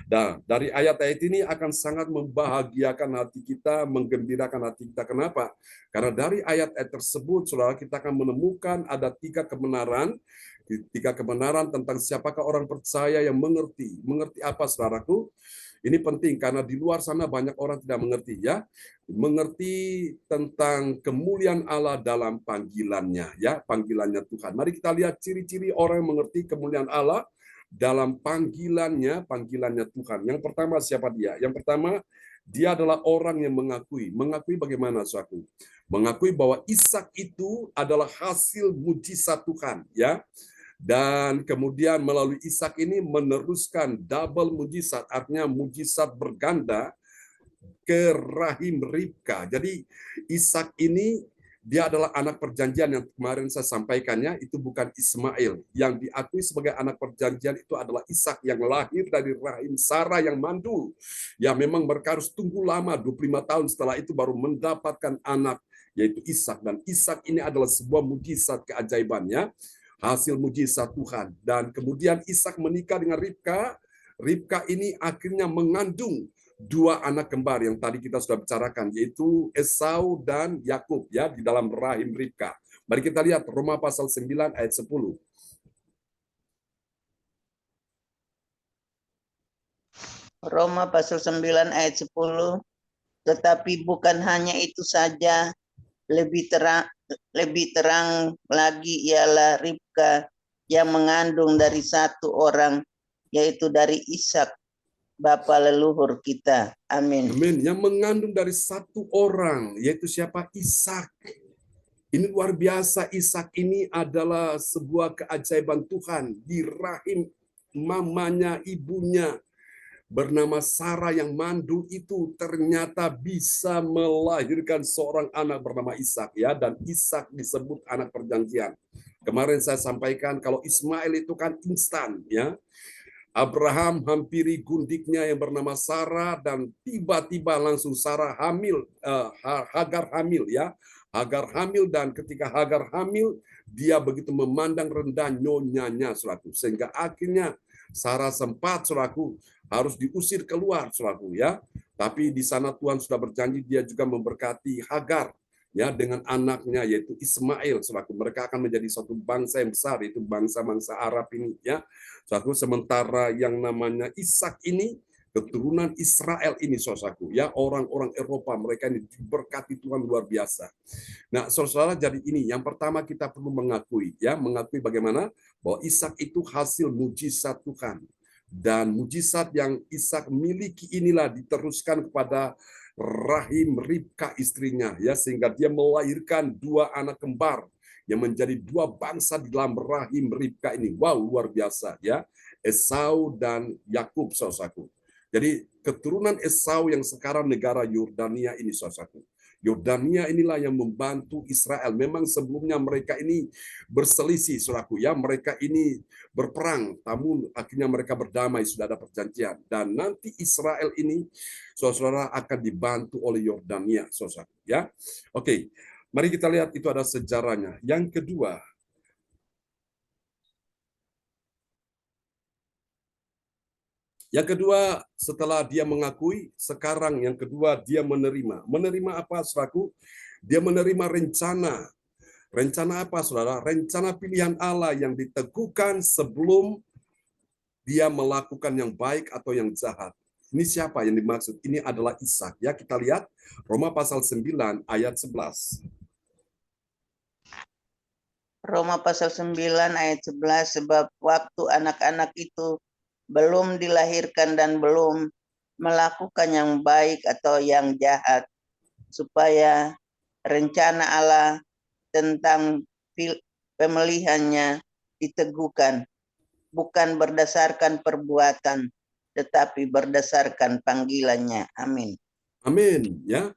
Nah, dari ayat-ayat ini akan sangat membahagiakan hati kita, menggembirakan hati kita. Kenapa? Karena dari ayat-ayat tersebut, saudara, kita akan menemukan ada 3 kebenaran. 3 kebenaran tentang siapakah orang percaya yang mengerti. Mengerti apa, saudaraku? Ini penting karena di luar sana banyak orang tidak mengerti, ya. Mengerti tentang kemuliaan Allah dalam panggilannya, ya, panggilannya Tuhan. Mari kita lihat ciri-ciri orang yang mengerti kemuliaan Allah dalam panggilannya Tuhan. Yang pertama siapa dia? Yang pertama, dia adalah orang yang mengakui. Mengakui bagaimana, saudaraku? Mengakui bahwa Ishak itu adalah hasil mujizat Tuhan, ya. Dan kemudian melalui Ishak ini meneruskan double mujizat, artinya mujizat berganda ke rahim Ribka. Jadi Ishak ini dia adalah anak perjanjian yang kemarin saya sampaikannya, itu bukan Ismail. Yang diakui sebagai anak perjanjian itu adalah Ishak yang lahir dari rahim Sarah yang mandul. Ya, memang mereka harus tunggu lama, 25 tahun setelah itu baru mendapatkan anak, yaitu Ishak. Dan Ishak ini adalah sebuah mujizat keajaibannya, hasil mujizat Tuhan. Dan kemudian Ishak menikah dengan Ribka. Ribka ini akhirnya mengandung 2 anak kembar yang tadi kita sudah bicarakan, yaitu Esau dan Yakub, ya, di dalam rahim Ribka. Mari kita lihat Roma pasal 9 ayat 10. Roma pasal 9 ayat 10. Tetapi bukan hanya itu saja, lebih terang lagi ialah Ribka yang mengandung dari 1 orang, yaitu dari Ishak, bapa leluhur kita. Amin. Amin. Yang mengandung dari 1 orang, yaitu siapa? Ishak. Ini luar biasa. Ishak ini adalah sebuah keajaiban Tuhan. Di rahim mamanya, ibunya, bernama Sarah yang mandul itu ternyata bisa melahirkan seorang anak bernama Ishak, ya, dan Ishak disebut anak perjanjian. Kemarin saya sampaikan kalau Ismail itu kan instan, ya. Abraham hampiri gundiknya yang bernama Sarah dan tiba-tiba langsung Sarah hamil, Hagar hamil, ya. Hagar hamil, dan ketika Hagar hamil dia begitu memandang rendah nyonyanya, saudaraku, sehingga akhirnya Sarah sempat, saudaraku, harus diusir keluar, saudaraku, ya. Tapi di sana Tuhan sudah berjanji dia juga memberkati Hagar, ya dengan anaknya yaitu Ismail, saudaraku. Mereka akan menjadi suatu bangsa yang besar, yaitu bangsa-bangsa Arab ini, ya. Saudaraku, sementara yang namanya Ishak ini keturunan Israel ini, saudaraku, ya, orang-orang Eropa, mereka ini diberkati Tuhan luar biasa. Nah, saudara, jadi ini yang pertama kita perlu mengakui, ya, mengakui bagaimana bahwa Ishak itu hasil mujizat Tuhan. Dan mujizat yang Ishak miliki inilah diteruskan kepada rahim Ribka istrinya, ya, sehingga dia melahirkan dua anak kembar yang menjadi dua bangsa di dalam rahim Ribka ini. Wow, luar biasa, ya. Esau dan Yakub, saudaraku. Jadi keturunan Esau yang sekarang negara Yordania ini, saudaraku. Yordania inilah yang membantu Israel. Memang sebelumnya mereka ini berselisih, saudaraku, ya. Mereka ini berperang, namun akhirnya mereka berdamai, sudah ada perjanjian. Dan nanti Israel ini, saudara, akan dibantu oleh Yordania, saudara, ya. Oke, mari kita lihat itu ada sejarahnya. Yang kedua, setelah dia mengakui, sekarang yang kedua dia menerima. Menerima apa, saudaraku? Dia menerima rencana. Rencana apa, saudara? Rencana pilihan Allah yang diteguhkan sebelum dia melakukan yang baik atau yang jahat. Ini siapa yang dimaksud? Ini adalah Ishak. Ya, kita lihat Roma pasal 9 ayat 11. Roma pasal 9 ayat 11, sebab waktu anak-anak itu belum dilahirkan dan belum melakukan yang baik atau yang jahat, supaya rencana Allah tentang pemilihannya diteguhkan, bukan berdasarkan perbuatan, tetapi berdasarkan panggilannya. Amin. Amin, ya.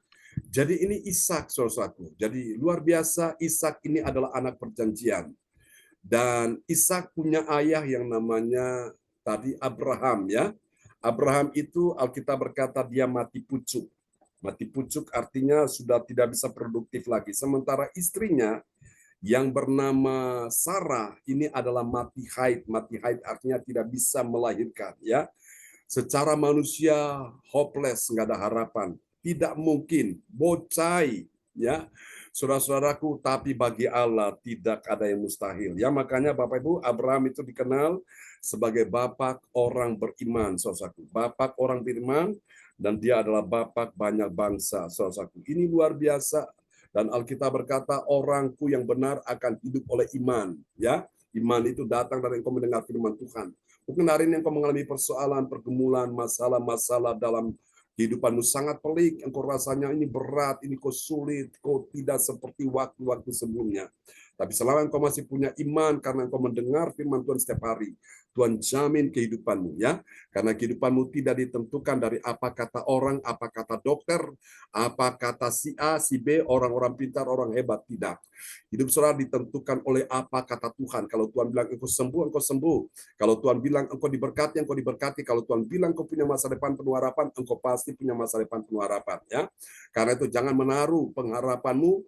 Jadi ini Ishak, saudaraku. Jadi luar biasa, Ishak ini adalah anak perjanjian. Dan Ishak punya ayah yang namanya tadi Abraham, ya. Abraham itu Alkitab berkata dia mati pucuk. Mati pucuk artinya sudah tidak bisa produktif lagi. Sementara istrinya yang bernama Sarah ini adalah mati haid. Mati haid artinya tidak bisa melahirkan, ya. Secara manusia hopeless, nggak ada harapan. Tidak mungkin, bocai, ya. Saudara-saudaraku, tapi bagi Allah tidak ada yang mustahil. Ya, makanya Bapak Ibu, Abraham itu dikenal sebagai bapak orang beriman, saudaraku. Bapak orang beriman, dan dia adalah bapak banyak bangsa, saudaraku. Ini luar biasa. Dan Alkitab berkata, orangku yang benar akan hidup oleh iman. Ya, iman itu datang dari engkau mendengar firman Tuhan. Mungkin hari ini engkau mengalami persoalan, pergumulan, masalah-masalah dalam kehidupanmu sangat pelik, engkau rasanya ini berat, ini kau sulit, kau tidak seperti waktu-waktu sebelumnya. Tapi selama engkau masih punya iman karena engkau mendengar firman Tuhan setiap hari, Tuhan jamin kehidupanmu, ya. Karena kehidupanmu tidak ditentukan dari apa kata orang, apa kata dokter, apa kata si A, si B, orang-orang pintar, orang hebat, tidak. Hidup saudara ditentukan oleh apa kata Tuhan. Kalau Tuhan bilang engkau sembuh, engkau sembuh. Kalau Tuhan bilang engkau diberkati, engkau diberkati. Kalau Tuhan bilang engkau punya masa depan penuh harapan, engkau pasti punya masa depan penuh harapan, ya. Karena itu jangan menaruh pengharapanmu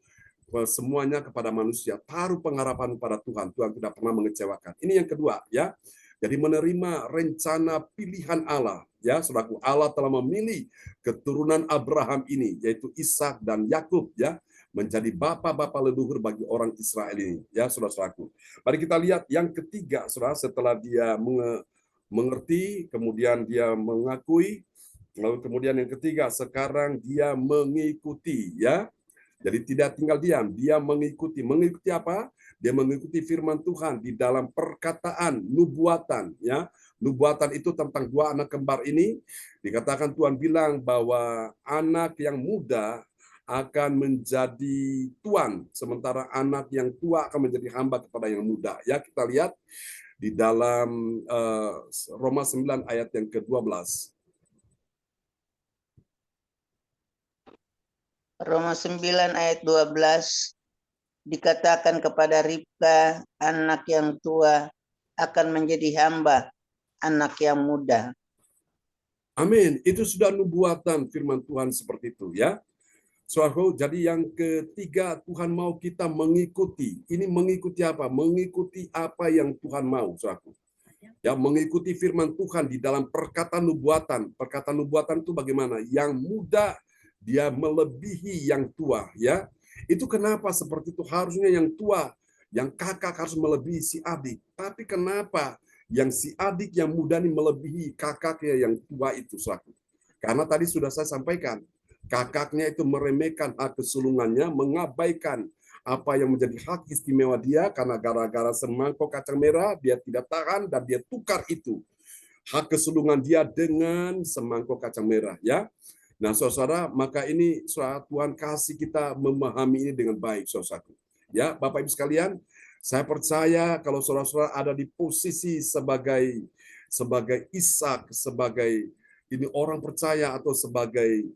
semuanya kepada manusia. Taruh pengharapanmu pada Tuhan. Tuhan tidak pernah mengecewakan. Ini yang kedua, ya. Jadi menerima rencana pilihan Allah, ya, saudaraku. Allah telah memilih keturunan Abraham ini, yaitu Ishak dan Yakub, ya, menjadi bapak-bapak leluhur bagi orang Israel ini, ya, saudara-saudaraku. Mari kita lihat yang ketiga, saudara, setelah dia mengerti, kemudian dia mengakui, lalu kemudian yang ketiga, sekarang dia mengikuti, ya. Jadi tidak tinggal diam, dia mengikuti. Mengikuti apa? Dia mengikuti firman Tuhan di dalam perkataan nubuatan, ya. Nubuatan itu tentang dua anak kembar ini. Dikatakan Tuhan bilang bahwa anak yang muda akan menjadi tuan, sementara anak yang tua akan menjadi hamba kepada yang muda. Ya, kita lihat di dalam Roma 9 ayat yang ke-12. Roma 9 ayat 12 dikatakan kepada Ribka, anak yang tua akan menjadi hamba anak yang muda. Amin. Itu sudah nubuatan firman Tuhan seperti itu, ya. Saudara, jadi yang ketiga, Tuhan mau kita mengikuti. Ini mengikuti apa? Mengikuti apa yang Tuhan mau, saudara. Ya, mengikuti firman Tuhan di dalam perkataan nubuatan. Perkataan nubuatan itu bagaimana? Yang muda dia melebihi yang tua, ya. Itu kenapa seperti itu? Harusnya yang tua, yang kakak harus melebihi si adik. Tapi kenapa yang si adik yang muda ini melebihi kakaknya yang tua itu, saudaraku? Karena tadi sudah saya sampaikan, kakaknya itu meremehkan hak kesulungannya, mengabaikan apa yang menjadi hak istimewa dia, karena gara-gara semangkok kacang merah, dia tidak tahan dan dia tukar itu hak kesulungan dia dengan semangkok kacang merah, ya. Nah, saudara, maka ini Tuhan kasih kita memahami ini dengan baik, saudara. Ya, Bapak Ibu sekalian, saya percaya kalau saudara-saudara ada di posisi sebagai Ishak, sebagai ini orang percaya atau sebagai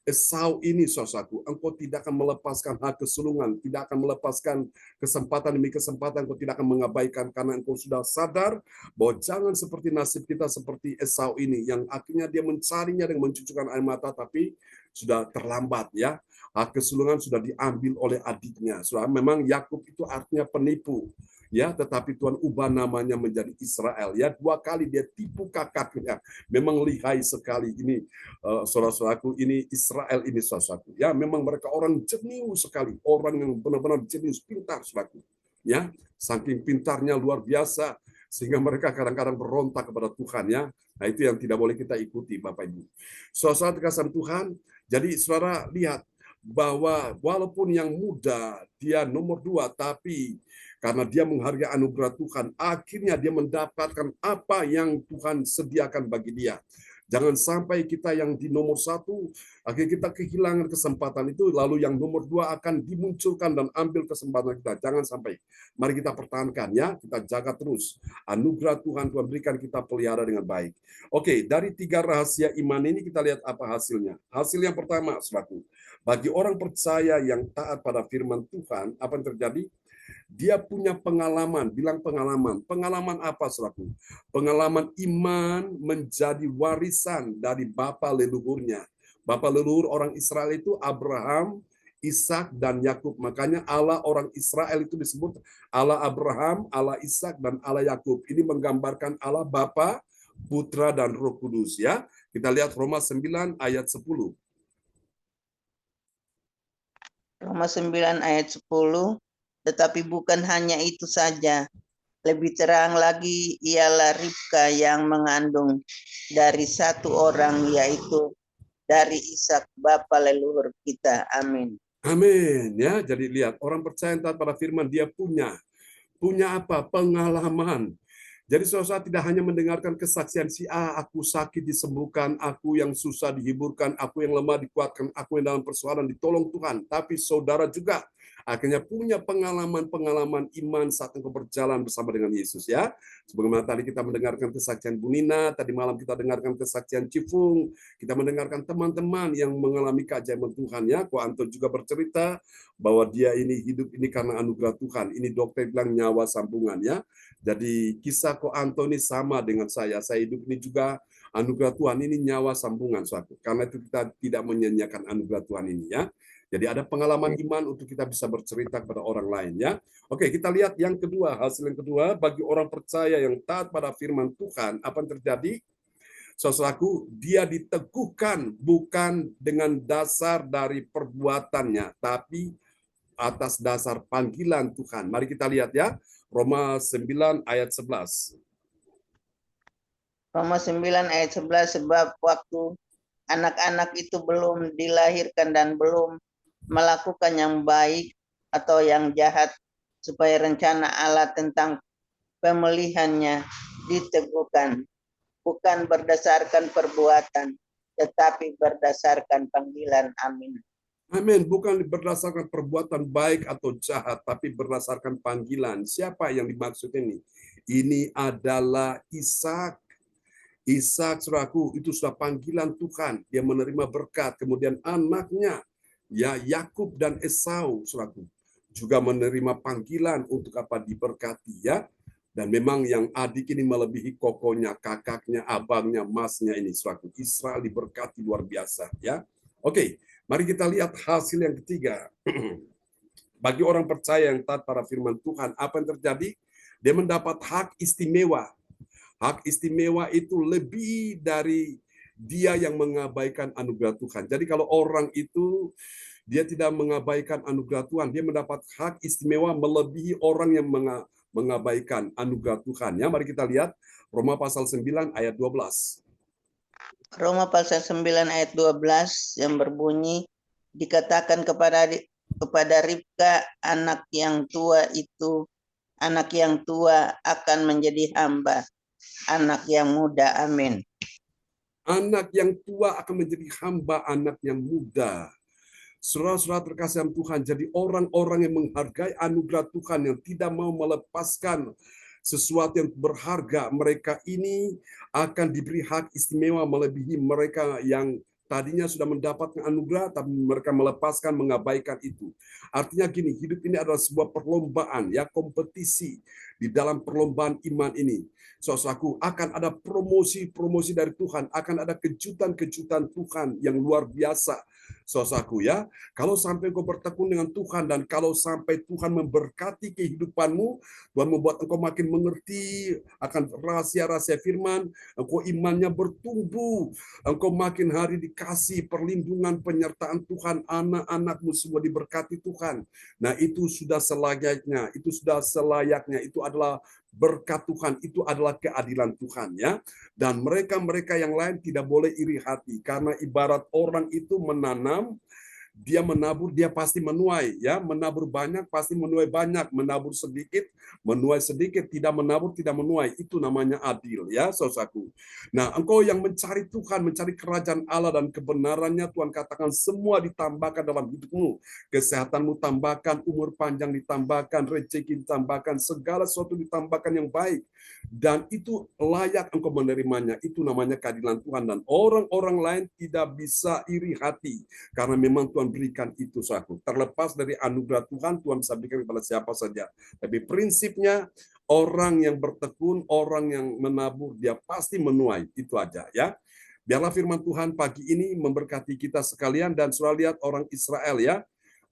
Esau ini, saudaraku, engkau tidak akan melepaskan hak kesulungan, tidak akan melepaskan kesempatan demi kesempatan, engkau tidak akan mengabaikan karena engkau sudah sadar bahwa jangan seperti nasib kita seperti Esau ini yang akhirnya dia mencarinya dengan mencucurkan air mata tapi sudah terlambat, ya. Hak kesulungan sudah diambil oleh adiknya. Soalnya memang Yakub itu artinya penipu, ya, tetapi Tuhan ubah namanya menjadi Israel, ya. 2 kali dia tipu kakaknya. Memang lihai sekali ini, saudara-saudaraku, ini Israel ini, saudaraku, ya. Memang mereka orang jenius sekali, orang yang benar-benar jenius, pintar, saudaraku, ya. Saking pintarnya luar biasa sehingga mereka kadang-kadang berontak kepada Tuhan, ya. Nah, itu yang tidak boleh kita ikuti, Bapak Ibu. Saudara kasih Tuhan, jadi saudara lihat bahwa walaupun yang muda dia nomor 2, tapi karena dia menghargai anugerah Tuhan, akhirnya dia mendapatkan apa yang Tuhan sediakan bagi dia. Jangan sampai kita yang di nomor 1, akhirnya kita kehilangan kesempatan itu, lalu yang nomor 2 akan dimunculkan dan ambil kesempatan kita. Jangan sampai. Mari kita pertahankan, ya. Kita jaga terus. Anugerah Tuhan berikan kita pelihara dengan baik. Oke, dari 3 rahasia iman ini kita lihat apa hasilnya. Hasil yang pertama, saudaraku, bagi orang percaya yang taat pada firman Tuhan, apa yang terjadi? Dia punya pengalaman, bilang pengalaman. Pengalaman apa, saudaraku? Pengalaman iman menjadi warisan dari bapa leluhurnya. Bapa leluhur orang Israel itu Abraham, Ishak, dan Yakub. Makanya Allah orang Israel itu disebut Allah Abraham, Allah Ishak, dan Allah Yakub. Ini menggambarkan Allah Bapa, Putra, dan Roh Kudus, ya. Kita lihat Roma 9 ayat 10. Roma 9 ayat 10, tetapi bukan hanya itu saja. Lebih terang lagi ialah Ribka yang mengandung dari satu orang, yaitu dari Ishak bapa leluhur kita. Amin. Amin, ya. Jadi lihat, orang percaya taat pada firman, dia punya apa? Pengalaman. Jadi saudara tidak hanya mendengarkan kesaksian si A, aku sakit disembuhkan, aku yang susah dihiburkan, aku yang lemah dikuatkan, aku yang dalam persoalan ditolong Tuhan. Tapi saudara juga akhirnya punya pengalaman-pengalaman iman saat engkau berjalan bersama dengan Yesus, ya. Sebagaimana tadi kita mendengarkan kesaksian Bu Nina, tadi malam kita dengarkan kesaksian Cifung, kita mendengarkan teman-teman yang mengalami keajaiban Tuhan, ya. Ko Anto juga bercerita bahwa dia ini hidup ini karena anugerah Tuhan. Ini dokter bilang nyawa sambungan, ya. Jadi kisah Ko Anto ini sama dengan saya. Saya hidup ini juga anugerah Tuhan, ini nyawa sambungan, suatu. Karena itu kita tidak menyanyiakan anugerah Tuhan ini, ya. Jadi ada pengalaman iman untuk kita bisa bercerita kepada orang lain, ya. Oke, kita lihat yang kedua, hasil yang kedua, bagi orang percaya yang taat pada firman Tuhan, apa yang terjadi? Saudaraku, dia diteguhkan bukan dengan dasar dari perbuatannya, tapi atas dasar panggilan Tuhan. Mari kita lihat, ya. Roma 9 ayat 11. Roma 9 ayat 11, sebab waktu anak-anak itu belum dilahirkan dan belum melakukan yang baik atau yang jahat, supaya rencana Allah tentang pemilihannya diteguhkan, bukan berdasarkan perbuatan, tetapi berdasarkan panggilan. Amin. Amin. Bukan berdasarkan perbuatan baik atau jahat, tapi berdasarkan panggilan. Siapa yang dimaksud ini? Ini adalah Ishak. Ishak, saudaraku, itu sudah panggilan Tuhan. Dia menerima berkat. Kemudian anaknya, ya, Yakub dan Esau, saudaraku, juga menerima panggilan untuk apa? Diberkati, ya. Dan memang yang adik ini melebihi kokonya, kakaknya, abangnya, masnya ini, saudaraku. Israel diberkati luar biasa, ya. Oke, mari kita lihat hasil yang ketiga. Bagi orang percaya yang taat pada firman Tuhan, apa yang terjadi? Dia mendapat hak istimewa. Hak istimewa itu lebih dari dia yang mengabaikan anugerah Tuhan. Jadi kalau orang itu Dia tidak mengabaikan anugerah Tuhan. Dia mendapat hak istimewa melebihi orang yang mengabaikan anugerah Tuhan. Ya, mari kita lihat Roma pasal 9 ayat 12. Roma pasal 9 ayat 12 yang berbunyi, dikatakan kepada Ribka, anak yang tua akan menjadi hamba anak yang muda. Amin. Anak yang tua akan menjadi hamba anak yang muda. Saudara-saudara terkasih dalam Tuhan, jadi orang-orang yang menghargai anugerah Tuhan, yang tidak mau melepaskan sesuatu yang berharga, mereka ini akan diberi hak istimewa melebihi mereka yang tadinya sudah mendapatkan anugerah, tapi mereka melepaskan, mengabaikan itu. Artinya gini, hidup ini adalah sebuah perlombaan, ya, kompetisi di dalam perlombaan iman ini. Saudaraku, akan ada promosi-promosi dari Tuhan, akan ada kejutan-kejutan Tuhan yang luar biasa. Saudaraku, ya, kalau sampai engkau bertekun dengan Tuhan dan kalau sampai Tuhan memberkati kehidupanmu, Tuhan membuat engkau makin mengerti akan rahasia-rahasia firman, engkau imannya bertumbuh, engkau makin hari dikasih perlindungan penyertaan Tuhan, anak-anakmu semua diberkati Tuhan. Nah, itu sudah selayaknya, itu adalah berkat Tuhan, itu adalah keadilan Tuhan, ya. Dan mereka-mereka yang lain tidak boleh iri hati, karena ibarat orang itu menanam, dia menabur, dia pasti menuai, ya. Menabur banyak pasti menuai banyak, menabur sedikit menuai sedikit, tidak menabur tidak menuai. Itu namanya adil, ya, saudaraku. Nah, engkau yang mencari Tuhan, mencari kerajaan Allah dan kebenarannya, Tuhan katakan semua ditambahkan dalam hidupmu. Kesehatanmu tambahkan, umur panjang ditambahkan, rezeki ditambahkan, segala sesuatu ditambahkan yang baik. Dan itu layak engkau menerimanya. Itu namanya keadilan Tuhan. Dan orang-orang lain tidak bisa iri hati, karena memang Tuhan berikan itu, saudaraku. Terlepas dari anugerah Tuhan, Tuhan bisa berikan kepada siapa saja. Tapi prinsipnya, orang yang bertekun, orang yang menabur, dia pasti menuai. Itu aja, ya. Biarlah firman Tuhan pagi ini memberkati kita sekalian. Dan saudara lihat orang Israel, ya.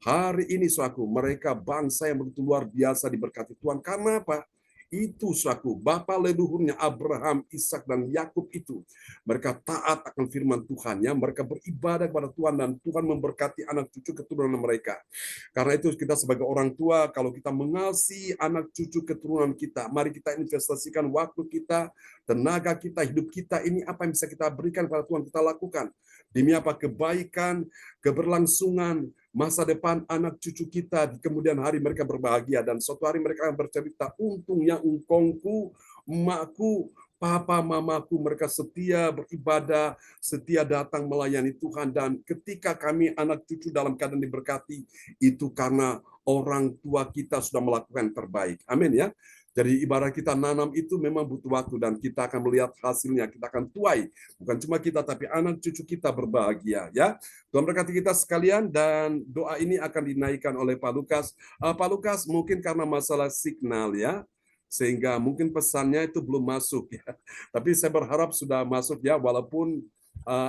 Hari ini, saudaraku, mereka bangsa yang begitu luar biasa diberkati Tuhan. Karena apa? Itu, saudaraku, bapa leluhurnya Abraham, Ishak dan Yakub itu, mereka taat akan firman Tuhan, ya. Mereka beribadah kepada Tuhan dan Tuhan memberkati anak cucu keturunan mereka. Karena itu kita sebagai orang tua, kalau kita mengasihi anak cucu keturunan kita, mari kita investasikan waktu kita, tenaga kita, hidup kita ini, apa yang bisa kita berikan kepada Tuhan, kita lakukan. Demi apa? Kebaikan, keberlangsungan, masa depan anak cucu kita, di kemudian hari mereka berbahagia, dan suatu hari mereka akan bercerita, untungnya engkongku, emakku, papa, mamaku, mereka setia beribadah, setia datang melayani Tuhan, dan ketika kami anak cucu dalam keadaan diberkati, itu karena orang tua kita sudah melakukan yang terbaik. Amin, ya. Jadi ibarat kita nanam itu memang butuh waktu, dan kita akan melihat hasilnya, kita akan tuai. Bukan cuma kita, tapi anak cucu kita berbahagia, ya. Tuhan berkati kita sekalian, dan doa ini akan dinaikkan oleh Pak Lukas. Pak Lukas, mungkin karena masalah signal, ya, sehingga mungkin pesannya itu belum masuk, ya. Tapi saya berharap sudah masuk, ya, walaupun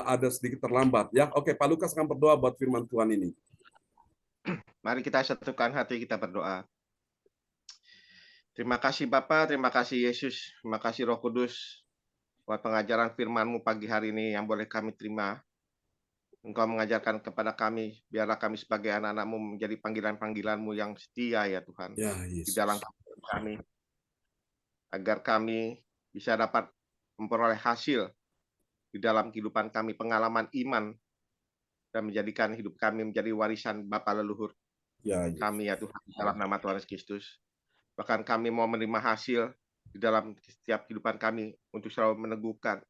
ada sedikit terlambat, ya. Oke, Pak Lukas akan berdoa buat firman Tuhan ini. Mari kita satukan hati, kita berdoa. Terima kasih Bapa, terima kasih Yesus, terima kasih Roh Kudus buat pengajaran firman-Mu pagi hari ini yang boleh kami terima. Engkau mengajarkan kepada kami, biarlah kami sebagai anak-anak-Mu menjadi panggilan-panggilan-Mu yang setia, ya Tuhan, Ya, di Yesus. dalam kami, agar kami bisa dapat memperoleh hasil di dalam kehidupan kami, pengalaman iman, dan menjadikan hidup kami menjadi warisan Bapa leluhur Ya, Yesus. kami, ya Tuhan, dalam nama Tuhan Yesus Kristus. Bahkan kami mau menerima hasil di dalam setiap kehidupan kami untuk selalu meneguhkan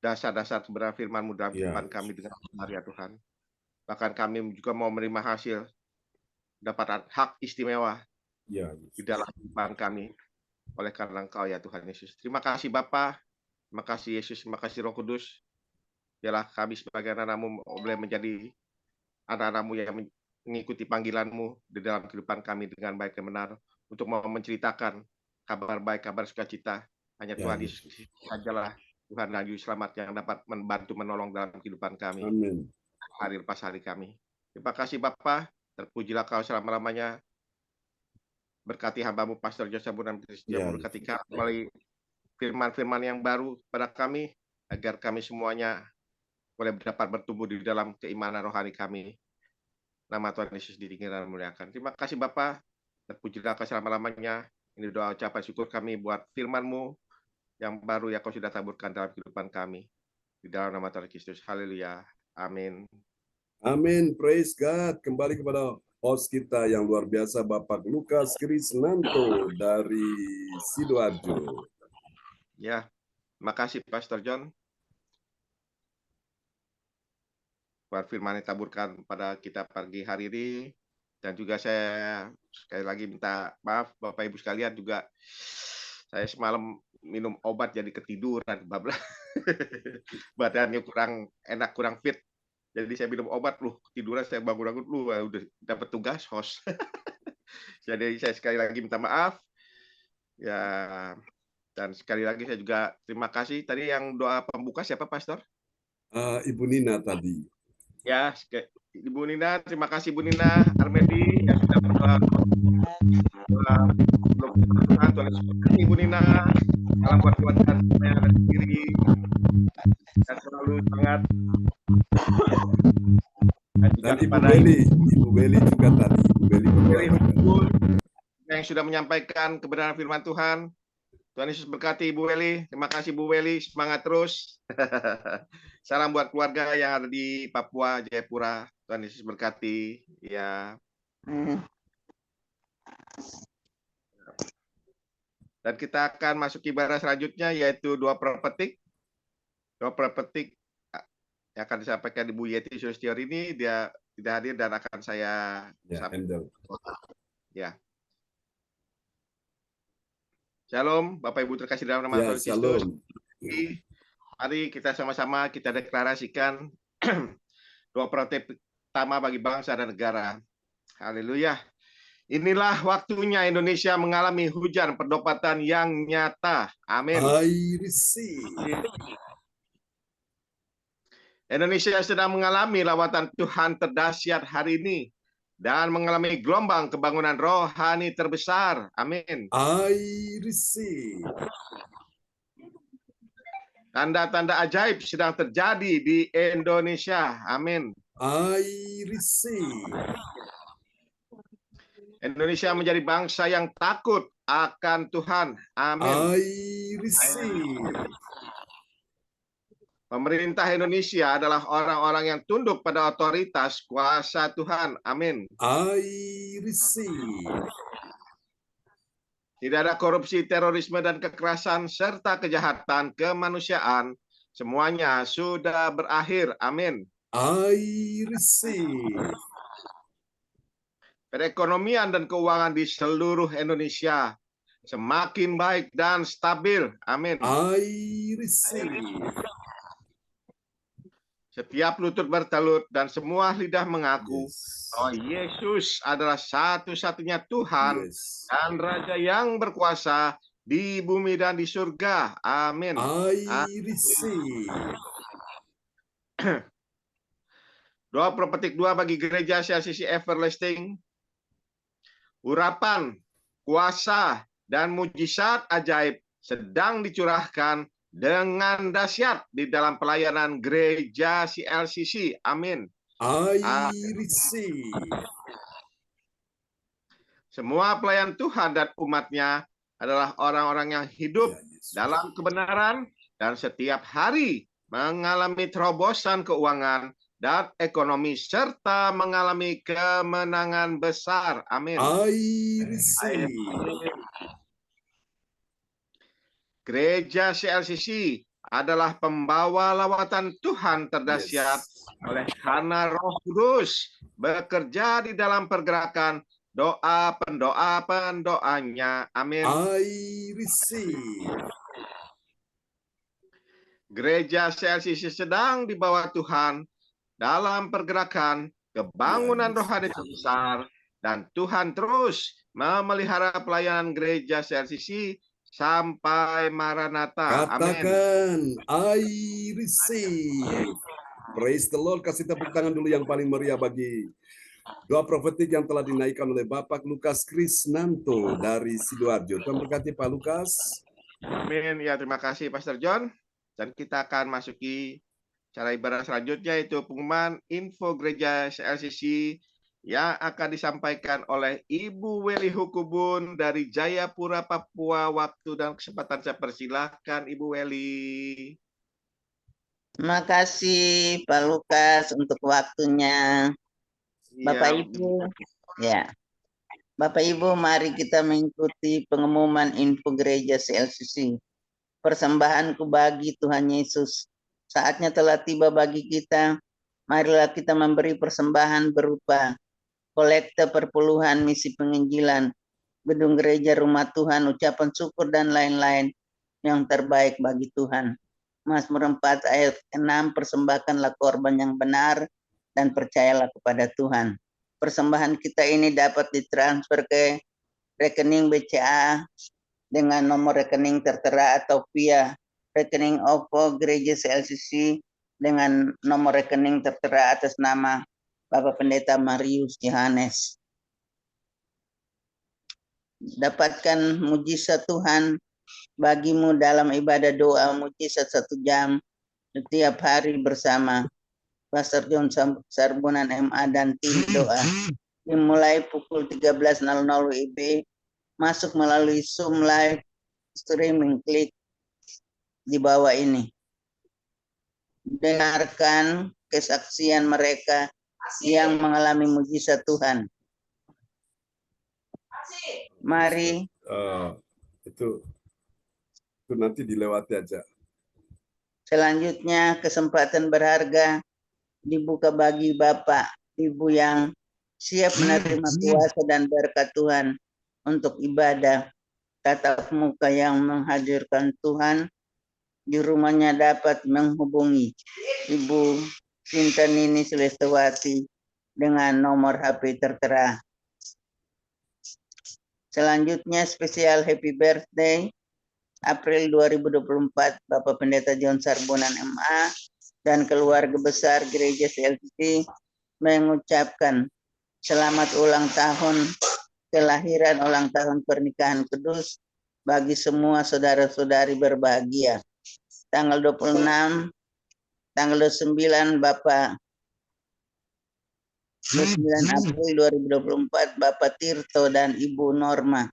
dasar-dasar kebenaran firman-Mu dalam kehidupan kami dengan benar, ya Tuhan. Bahkan kami juga mau menerima hasil dapat hak istimewa di dalam kehidupan kami oleh karena Engkau, ya Tuhan Yesus. Terima kasih Bapa, terima kasih Yesus, terima kasih Roh Kudus. Biarlah kami sebagai anak-anak-Mu boleh menjadi anak-anak-Mu yang mengikuti panggilan-Mu di dalam kehidupan kami dengan baik dan benar, untuk mau menceritakan kabar baik, kabar sukacita. Hanya Tuhan Yesus sajalah Tuhan dan Juru Selamat yang dapat membantu menolong dalam kehidupan kami. Amin. Hari lepas hari kami. Terima kasih Bapa, terpujilah Kau selama-lamanya. Berkati hamba-Mu Pastor Joseph Bonam Kristian, berkati melalui firman-firman yang baru pada kami, agar kami semuanya boleh dapat bertumbuh di dalam keimanan rohani kami. Nama Tuhan Yesus ditinggikan dan dimuliakan. Terima kasih Bapa, terpujilah Kau selama-lamanya. Ini doa ucapan syukur kami buat firman-Mu yang baru yang Kau sudah taburkan dalam kehidupan kami. Di dalam nama Tuhan Kristus. Haleluya. Amin. Amin, praise God. Kembali kepada host kita yang luar biasa, Bapak Lukas Krisnanto dari Sidoarjo. Ya, terima kasih Pastor John. Buat firman yang taburkan pada kita pagi hari ini. Dan juga saya sekali lagi minta maaf Bapak Ibu sekalian juga. Saya semalam minum obat jadi ketiduran. Badannya kurang enak, kurang fit. Jadi saya minum obat, ketiduran, saya bangun-bangun, udah dapat tugas host. Jadi saya sekali lagi minta maaf. Ya, dan sekali lagi saya juga terima kasih. Tadi yang doa pembuka siapa Pastor? Ibu Nina tadi. Ya, Ibu Nina, terima kasih Ibu Nina Armedi yang sudah berdoa. Tuhan, Tuhan Yesus, Ibu Nina, salam buat keluarga yang ada di kiri, dan selalu semangat. Dan Ibu Beli juga tadi, Ibu Beli yang sudah menyampaikan kebenaran firman Tuhan. Tuhan Yesus berkati Ibu Weli. Terima kasih Bu Weli, semangat terus. Salam buat keluarga yang ada di Papua, Jayapura. Tuhan Yesus berkati. Ya. Dan kita akan masuk ibadah selanjutnya, yaitu doa prapetik. Doa prapetik yang akan disampaikan Ibu Yeti Sulistior ini, dia tidak hadir dan akan saya sampaikan. Ya. Shalom, Bapak Ibu terkasih dalam nama Tuhan Kristus. Mari kita sama-sama kita deklarasikan doa prapetik pertama bagi bangsa dan negara. Haleluya. Inilah waktunya Indonesia mengalami hujan pendapatan yang nyata. Amin. Indonesia sedang mengalami lawatan Tuhan terdahsyat hari ini dan mengalami gelombang kebangunan rohani terbesar. Amin. Tanda-tanda ajaib sedang terjadi di Indonesia. Amin. Indonesia menjadi bangsa yang takut akan Tuhan. Amin. Pemerintah Indonesia adalah orang-orang yang tunduk pada otoritas kuasa Tuhan. Amin. Tidak ada korupsi, terorisme, dan kekerasan, serta kejahatan kemanusiaan. Semuanya sudah berakhir. Amin. Perekonomian dan keuangan di seluruh Indonesia semakin baik dan stabil. Amin. Setiap lutut bertelut dan semua lidah mengaku bahwa Yesus adalah satu-satunya Tuhan dan Raja yang berkuasa di bumi dan di surga. Amin. Doa prapetik 2 bagi gereja CLCC Everlasting. Urapan, kuasa, dan mujizat ajaib sedang dicurahkan dengan dahsyat di dalam pelayanan gereja CLCC. Amin. Semua pelayan Tuhan dan umatnya adalah orang-orang yang hidup dalam kebenaran dan setiap hari mengalami terobosan keuangan dan ekonomi serta mengalami kemenangan besar. Amin. Gereja CLCC adalah pembawa lawatan Tuhan terdahsyat oleh karena Roh Kudus bekerja di dalam pergerakan pendoanya. Amin. Gereja CLCC sedang di bawah Tuhan dalam pergerakan kebangunan rohani besar, dan Tuhan terus memelihara pelayanan gereja CLCC sampai Maranatha. Katakan, I receive. Praise the Lord. Kasih tepuk tangan dulu yang paling meriah bagi doa profetik yang telah dinaikkan oleh Bapak Lukas Krisnanto dari Sidoarjo. Tuhan berkati Pak Lukas. Amin. Ya, terima kasih Pastor John. Dan kita akan masuki cara ibadah selanjutnya, yaitu pengumuman info gereja CLCC yang akan disampaikan oleh Ibu Weli Hukubun dari Jayapura, Papua. Waktu dan kesempatan saya persilahkan Ibu Weli. Terima kasih Pak Lukas untuk waktunya. Bapak Ibu, ya. Bapak Ibu, mari kita mengikuti pengumuman info gereja CLCC. Persembahanku bagi Tuhan Yesus. Saatnya telah tiba bagi kita. Marilah kita memberi persembahan berupa kolekte perpuluhan misi penginjilan, gedung gereja, rumah Tuhan, ucapan syukur, dan lain-lain yang terbaik bagi Tuhan. Mazmur 4 ayat 6, persembahkanlah korban yang benar dan percayalah kepada Tuhan. Persembahan kita ini dapat ditransfer ke rekening BCA dengan nomor rekening tertera atau via rekening OVO Gereja CLCC dengan nomor rekening tertera atas nama Bapak Pendeta Marius Yohanes. Dapatkan mujizat Tuhan bagimu dalam ibadah doa mujizat 1 jam setiap hari bersama Pastor John Sarbunan MA dan tim doa. Dimulai pukul 13.00 WIB, masuk melalui Zoom live streaming, klik di bawah ini. Dengarkan kesaksian mereka yang mengalami mujizat Tuhan. Mari. Itu nanti dilewati aja. Selanjutnya kesempatan berharga dibuka bagi Bapak, Ibu yang siap menerima kuasa dan berkat Tuhan untuk ibadah tatap muka yang menghadirkan Tuhan. Di rumahnya dapat menghubungi Ibu Sinta Nini Selestawati dengan nomor HP tertera. Selanjutnya spesial happy birthday April 2024 Bapak Pendeta John Sarbunan MA dan keluarga besar Gereja CLCC mengucapkan selamat ulang tahun kelahiran, ulang tahun pernikahan kudus bagi semua saudara-saudari berbahagia. Tanggal 26, tanggal 29 Bapak 29 April 2024 Bapak Tirto dan Ibu Norma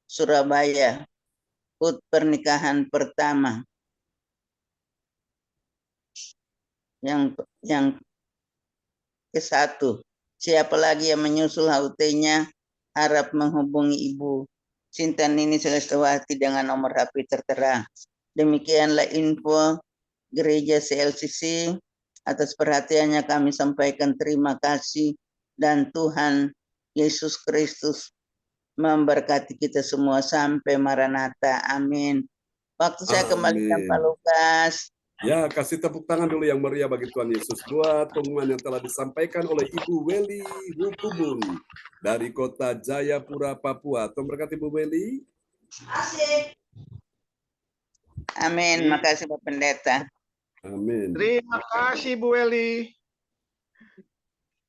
Surabaya, HUT pernikahan pertama. Yang ke-1, siapa lagi yang menyusul HUT-nya harap menghubungi Ibu Sinta Nini Selestawati dengan nomor HP tertera. Demikianlah info Gereja CLCC. Atas perhatiannya kami sampaikan terima kasih dan Tuhan Yesus Kristus memberkati kita semua sampai Maranatha. Amin. Waktu saya kembalikan Pak Lukas. Ya, kasih tepuk tangan dulu yang meriah bagi Tuhan Yesus buat pengumuman yang telah disampaikan oleh Ibu Weli Hukubun dari kota Jayapura, Papua. Tuhan berkati Ibu Weli. Amin. Makasih Pak Pendeta. Amin. Terima kasih Bu Weli.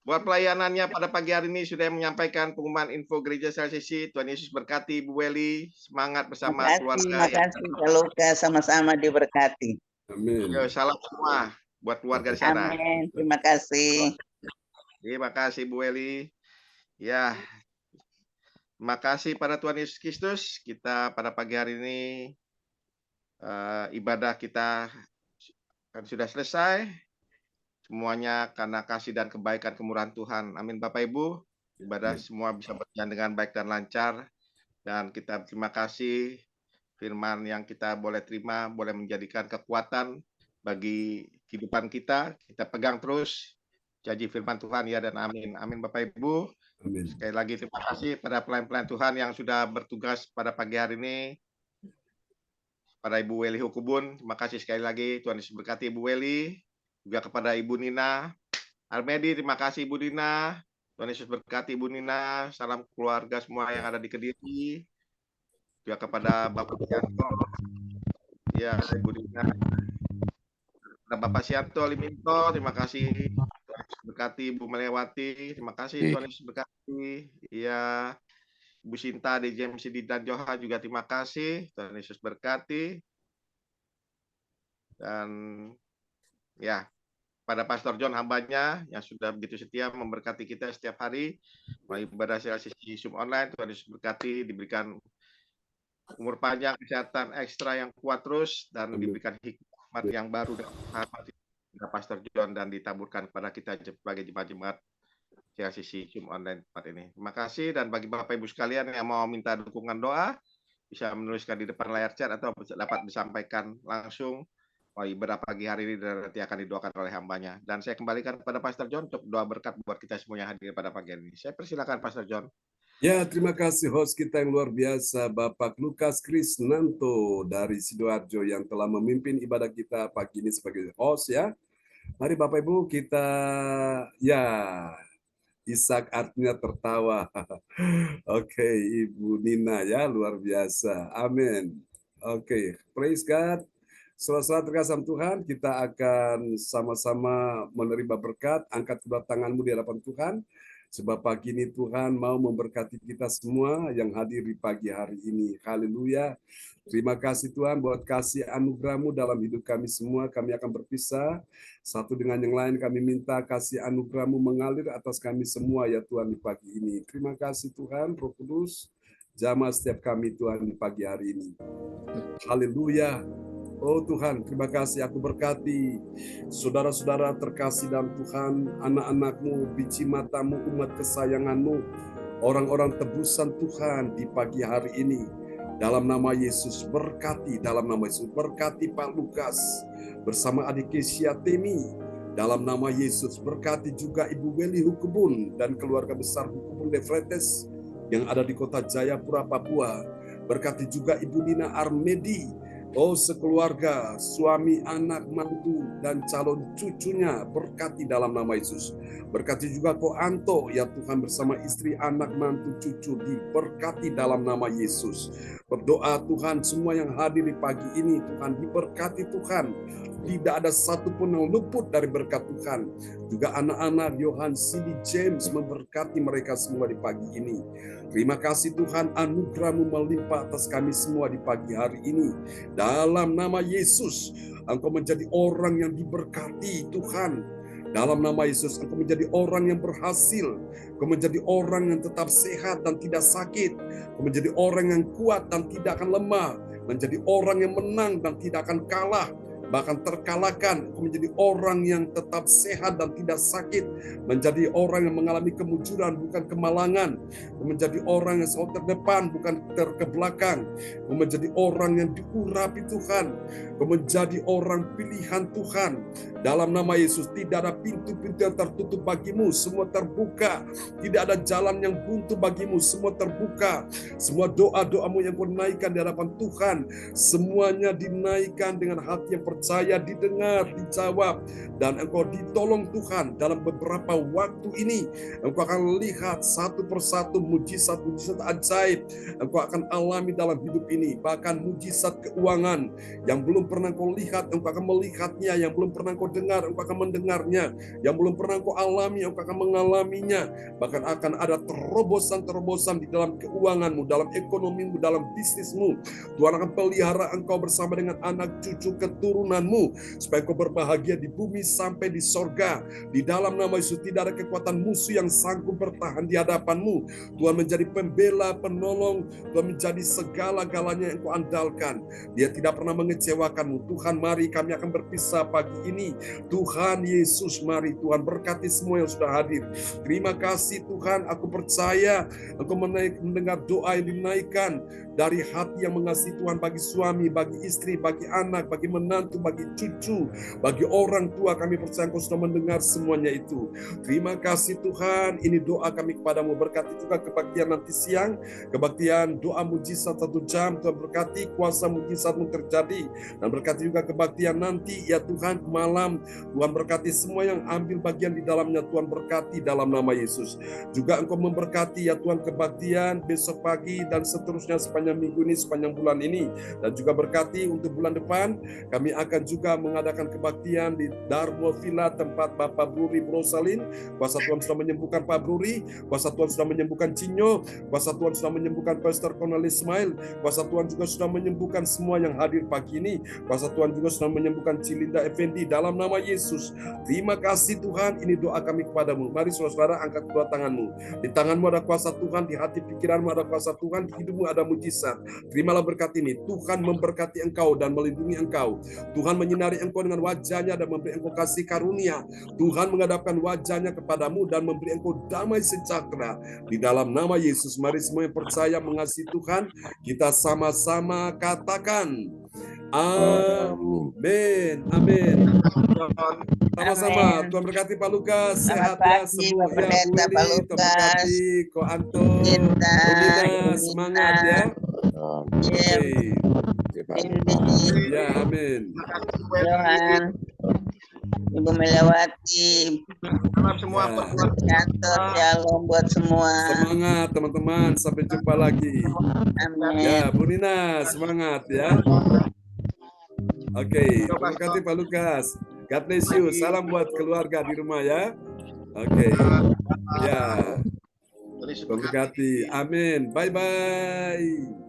Buat pelayanannya pada pagi hari ini sudah menyampaikan pengumuman info Gereja CLCC. Tuhan Yesus berkati Bu Weli. Semangat bersama keluarga. Terima kasih Pak Lukas, sama-sama diberkati. Amin. Yo, salam semua buat keluarga di sana. Amin. Terima kasih. Terima kasih Bu Weli. Ya, terima kasih pada Tuhan Yesus Kristus. Kita pada pagi hari ini ibadah kita kan sudah selesai. Semuanya karena kasih dan kebaikan kemurahan Tuhan. Amin Bapak Ibu. Ibadah semua bisa berjalan dengan baik dan lancar. Dan kita terima kasih firman yang kita boleh terima, boleh menjadikan kekuatan bagi kehidupan kita. Kita pegang terus janji firman Tuhan ya dan amin. Amin Bapak Ibu. Amin. Sekali lagi terima kasih pada pelayan-pelayan Tuhan yang sudah bertugas pada pagi hari ini. Pada Ibu Weli Hukubun, terima kasih sekali lagi. Tuhan Yesus berkati Ibu Weli. Juga kepada Ibu Nina Armedi, terima kasih Ibu Nina. Tuhan Yesus berkati Ibu Nina. Salam keluarga semua yang ada di Kediri. Juga kepada Bapak Sianto. Ya, Ibu Nina. Kepada Bapak Sianto Liminto, terima kasih. Tuhan Yesus berkati Ibu Melewati. Terima kasih Tuhan Yesus berkati. Ya, Ibu Sinta di JMCD dan Johan juga terima kasih. Tuhan Yesus berkati. Dan ya, pada Pastor John hambanya yang sudah begitu setia memberkati kita setiap hari melalui ibadah sesi Zoom online. Tuhan Yesus berkati, diberikan umur panjang, kesehatan ekstra yang kuat terus, dan diberikan hikmat yang baru dan Pastor John, dan ditaburkan kepada kita sebagai jemaat-jemaat sesi Zoom online tempat ini. Terima kasih, dan bagi Bapak Ibu sekalian yang mau minta dukungan doa, bisa menuliskan di depan layar chat atau dapat disampaikan langsung ibadah pagi hari ini, dan nanti akan didoakan oleh hambanya. Dan saya kembalikan kepada Pastor John untuk doa berkat buat kita semuanya hadir pada pagi hari ini. Saya persilakan Pastor John. Ya, terima kasih host kita yang luar biasa, Bapak Lukas Krisnanto dari Sidoarjo yang telah memimpin ibadah kita pagi ini sebagai host ya. Mari Bapak Ibu kita Ishak artinya tertawa. Oke, Ibu Nina ya, luar biasa. Amin. Oke, praise God. Saudara terkasih Tuhan, kita akan sama-sama menerima berkat. Angkat kedua tanganmu di hadapan Tuhan. Sebab pagi ini Tuhan mau memberkati kita semua yang hadir di pagi hari ini. Haleluya. Terima kasih Tuhan buat kasih anugerah-Mu dalam hidup kami semua. Kami akan berpisah satu dengan yang lain. Kami minta kasih anugerah-Mu mengalir atas kami semua ya Tuhan di pagi ini. Terima kasih Tuhan, Roh Kudus. Jamah setiap kami Tuhan di pagi hari ini. Haleluya. Oh Tuhan, terima kasih, aku berkati saudara-saudara terkasih dalam Tuhan, anak-anak-Mu, biji mata-Mu, umat kesayangan-Mu, orang-orang tebusan Tuhan di pagi hari ini. Dalam nama Yesus, berkati, dalam nama Yesus, berkati Pak Lukas bersama adik Kesia Temi. Dalam nama Yesus, berkati juga Ibu Weli Hukubun dan keluarga besar Hukubun Defretes yang ada di kota Jayapura, Papua. Berkati juga Ibu Nina Armedi, oh sekeluarga, suami, anak, mantu, dan calon cucunya, berkati dalam nama Yesus. Berkati juga Ko Anto, ya Tuhan, bersama istri, anak, mantu, cucu, diberkati dalam nama Yesus. Berdoa Tuhan, semua yang hadir di pagi ini, Tuhan, diberkati Tuhan. Tidak ada satupun yang luput dari berkat Tuhan. Juga anak-anak Yohan, Cindy, James, memberkati mereka semua di pagi ini. Terima kasih Tuhan, anugerah-Mu melimpah atas kami semua di pagi hari ini. Dalam nama Yesus, Engkau menjadi orang yang diberkati Tuhan. Dalam nama Yesus, Engkau menjadi orang yang berhasil. Engkau menjadi orang yang tetap sehat dan tidak sakit. Engkau menjadi orang yang kuat dan tidak akan lemah. Menjadi orang yang menang dan tidak akan kalah, bahkan terkalahkan. Engkau menjadi orang yang tetap sehat dan tidak sakit. Menjadi orang yang mengalami kemunculan bukan kemalangan. Menjadi orang yang selalu terdepan bukan terkebelakang. Menjadi orang yang diurapi Tuhan. Menjadi orang pilihan Tuhan. Dalam nama Yesus, tidak ada pintu-pintu yang tertutup bagimu, semua terbuka. Tidak ada jalan yang buntu bagimu, semua terbuka. Semua doa-doamu yang kau naikkan di hadapan Tuhan, semuanya dinaikkan dengan hati yang percaya, didengar, dijawab, dan engkau ditolong Tuhan. Dalam beberapa waktu ini, engkau akan lihat satu persatu mujizat-mujizat ajaib engkau akan alami dalam hidup ini. Bahkan mujizat keuangan yang belum pernah kau lihat, engkau akan melihatnya. Yang belum pernah kau dengar, engkau akan mendengarnya. Yang belum pernah kau alami, engkau akan mengalaminya. Bahkan akan ada terobosan-terobosan di dalam keuanganmu, dalam ekonomimu, dalam bisnismu. Tuhan akan pelihara engkau bersama dengan anak cucu keturunanmu, supaya engkau berbahagia di bumi sampai di sorga. Di dalam nama Yesus, tidak ada kekuatan musuh yang sanggup bertahan di hadapanmu. Tuhan menjadi pembela, penolong. Tuhan menjadi segala-galanya yang kau andalkan. Dia tidak pernah mengecewakanmu. Tuhan, mari kami akan berpisah pagi ini. Tuhan Yesus, mari Tuhan berkati semua yang sudah hadir. Terima kasih Tuhan, aku percaya Engkau mendengar doa yang dinaikkan dari hati yang mengasihi Tuhan, bagi suami, bagi istri, bagi anak, bagi menantu, bagi cucu, bagi orang tua. Kami percaya Engkau sudah mendengar semuanya itu. Terima kasih Tuhan, ini doa kami kepadamu. Berkati juga kebaktian nanti siang, kebaktian doa mujizat 1 jam. Tuhan berkati kuasa mujizatmu terjadi, dan berkati juga kebaktian nanti ya Tuhan malam. Tuhan berkati semua yang ambil bagian di dalamnya. Tuhan berkati dalam nama Yesus. Juga Engkau memberkati ya Tuhan kebaktian besok pagi dan seterusnya sepanjang minggu ini, sepanjang bulan ini. Dan juga berkati untuk bulan depan, kami akan juga mengadakan kebaktian di Darmo Villa tempat Bapak Bruri Brosalin. Kuasa Tuhan sudah menyembuhkan Pak Bruri, kuasa Tuhan sudah menyembuhkan Cinyo, kuasa Tuhan sudah menyembuhkan Pastor Cornelis Ismail, kuasa Tuhan juga sudah menyembuhkan semua yang hadir pagi ini. Kuasa Tuhan juga sudah menyembuhkan Cilinda Effendi dalam nama Yesus. Terima kasih Tuhan, ini doa kami kepadamu. Mari saudara-saudara angkat kedua tanganmu. Di tanganmu ada kuasa Tuhan, di hati pikiranmu ada kuasa Tuhan, di hidupmu ada mujizat. Terimalah berkat ini. Tuhan memberkati engkau dan melindungi engkau. Tuhan menyinari engkau dengan wajahnya dan memberi engkau kasih karunia. Tuhan menghadapkan wajahnya kepadamu dan memberi engkau damai sejahtera. Di dalam nama Yesus, mari semua yang percaya mengasihi Tuhan, kita sama-sama katakan amin. Amin. Sama-sama. Amin. Tuhan berkati Pak Lukas, Selamat sehat ya pagi, semua Pak ya, Pendeta, Bu Pak Eli, Tuhan Lukas. berkati Ko Anto, Cinta, Lumina, semangat ya. Jim, Oke. Cindy, Ya, amin. Johan, Ibu Melewati, Salam semua Ya. buat Tuhan. kantor shalom buat semua. Semangat teman-teman, sampai jumpa lagi. Amin. Ya, Bu Nina, semangat ya. Oke, terima kasih Pak Lukas. God bless you. Salam buat keluarga di rumah ya. Oke. Ya, Terus terima kasih. Amin. Bye-bye.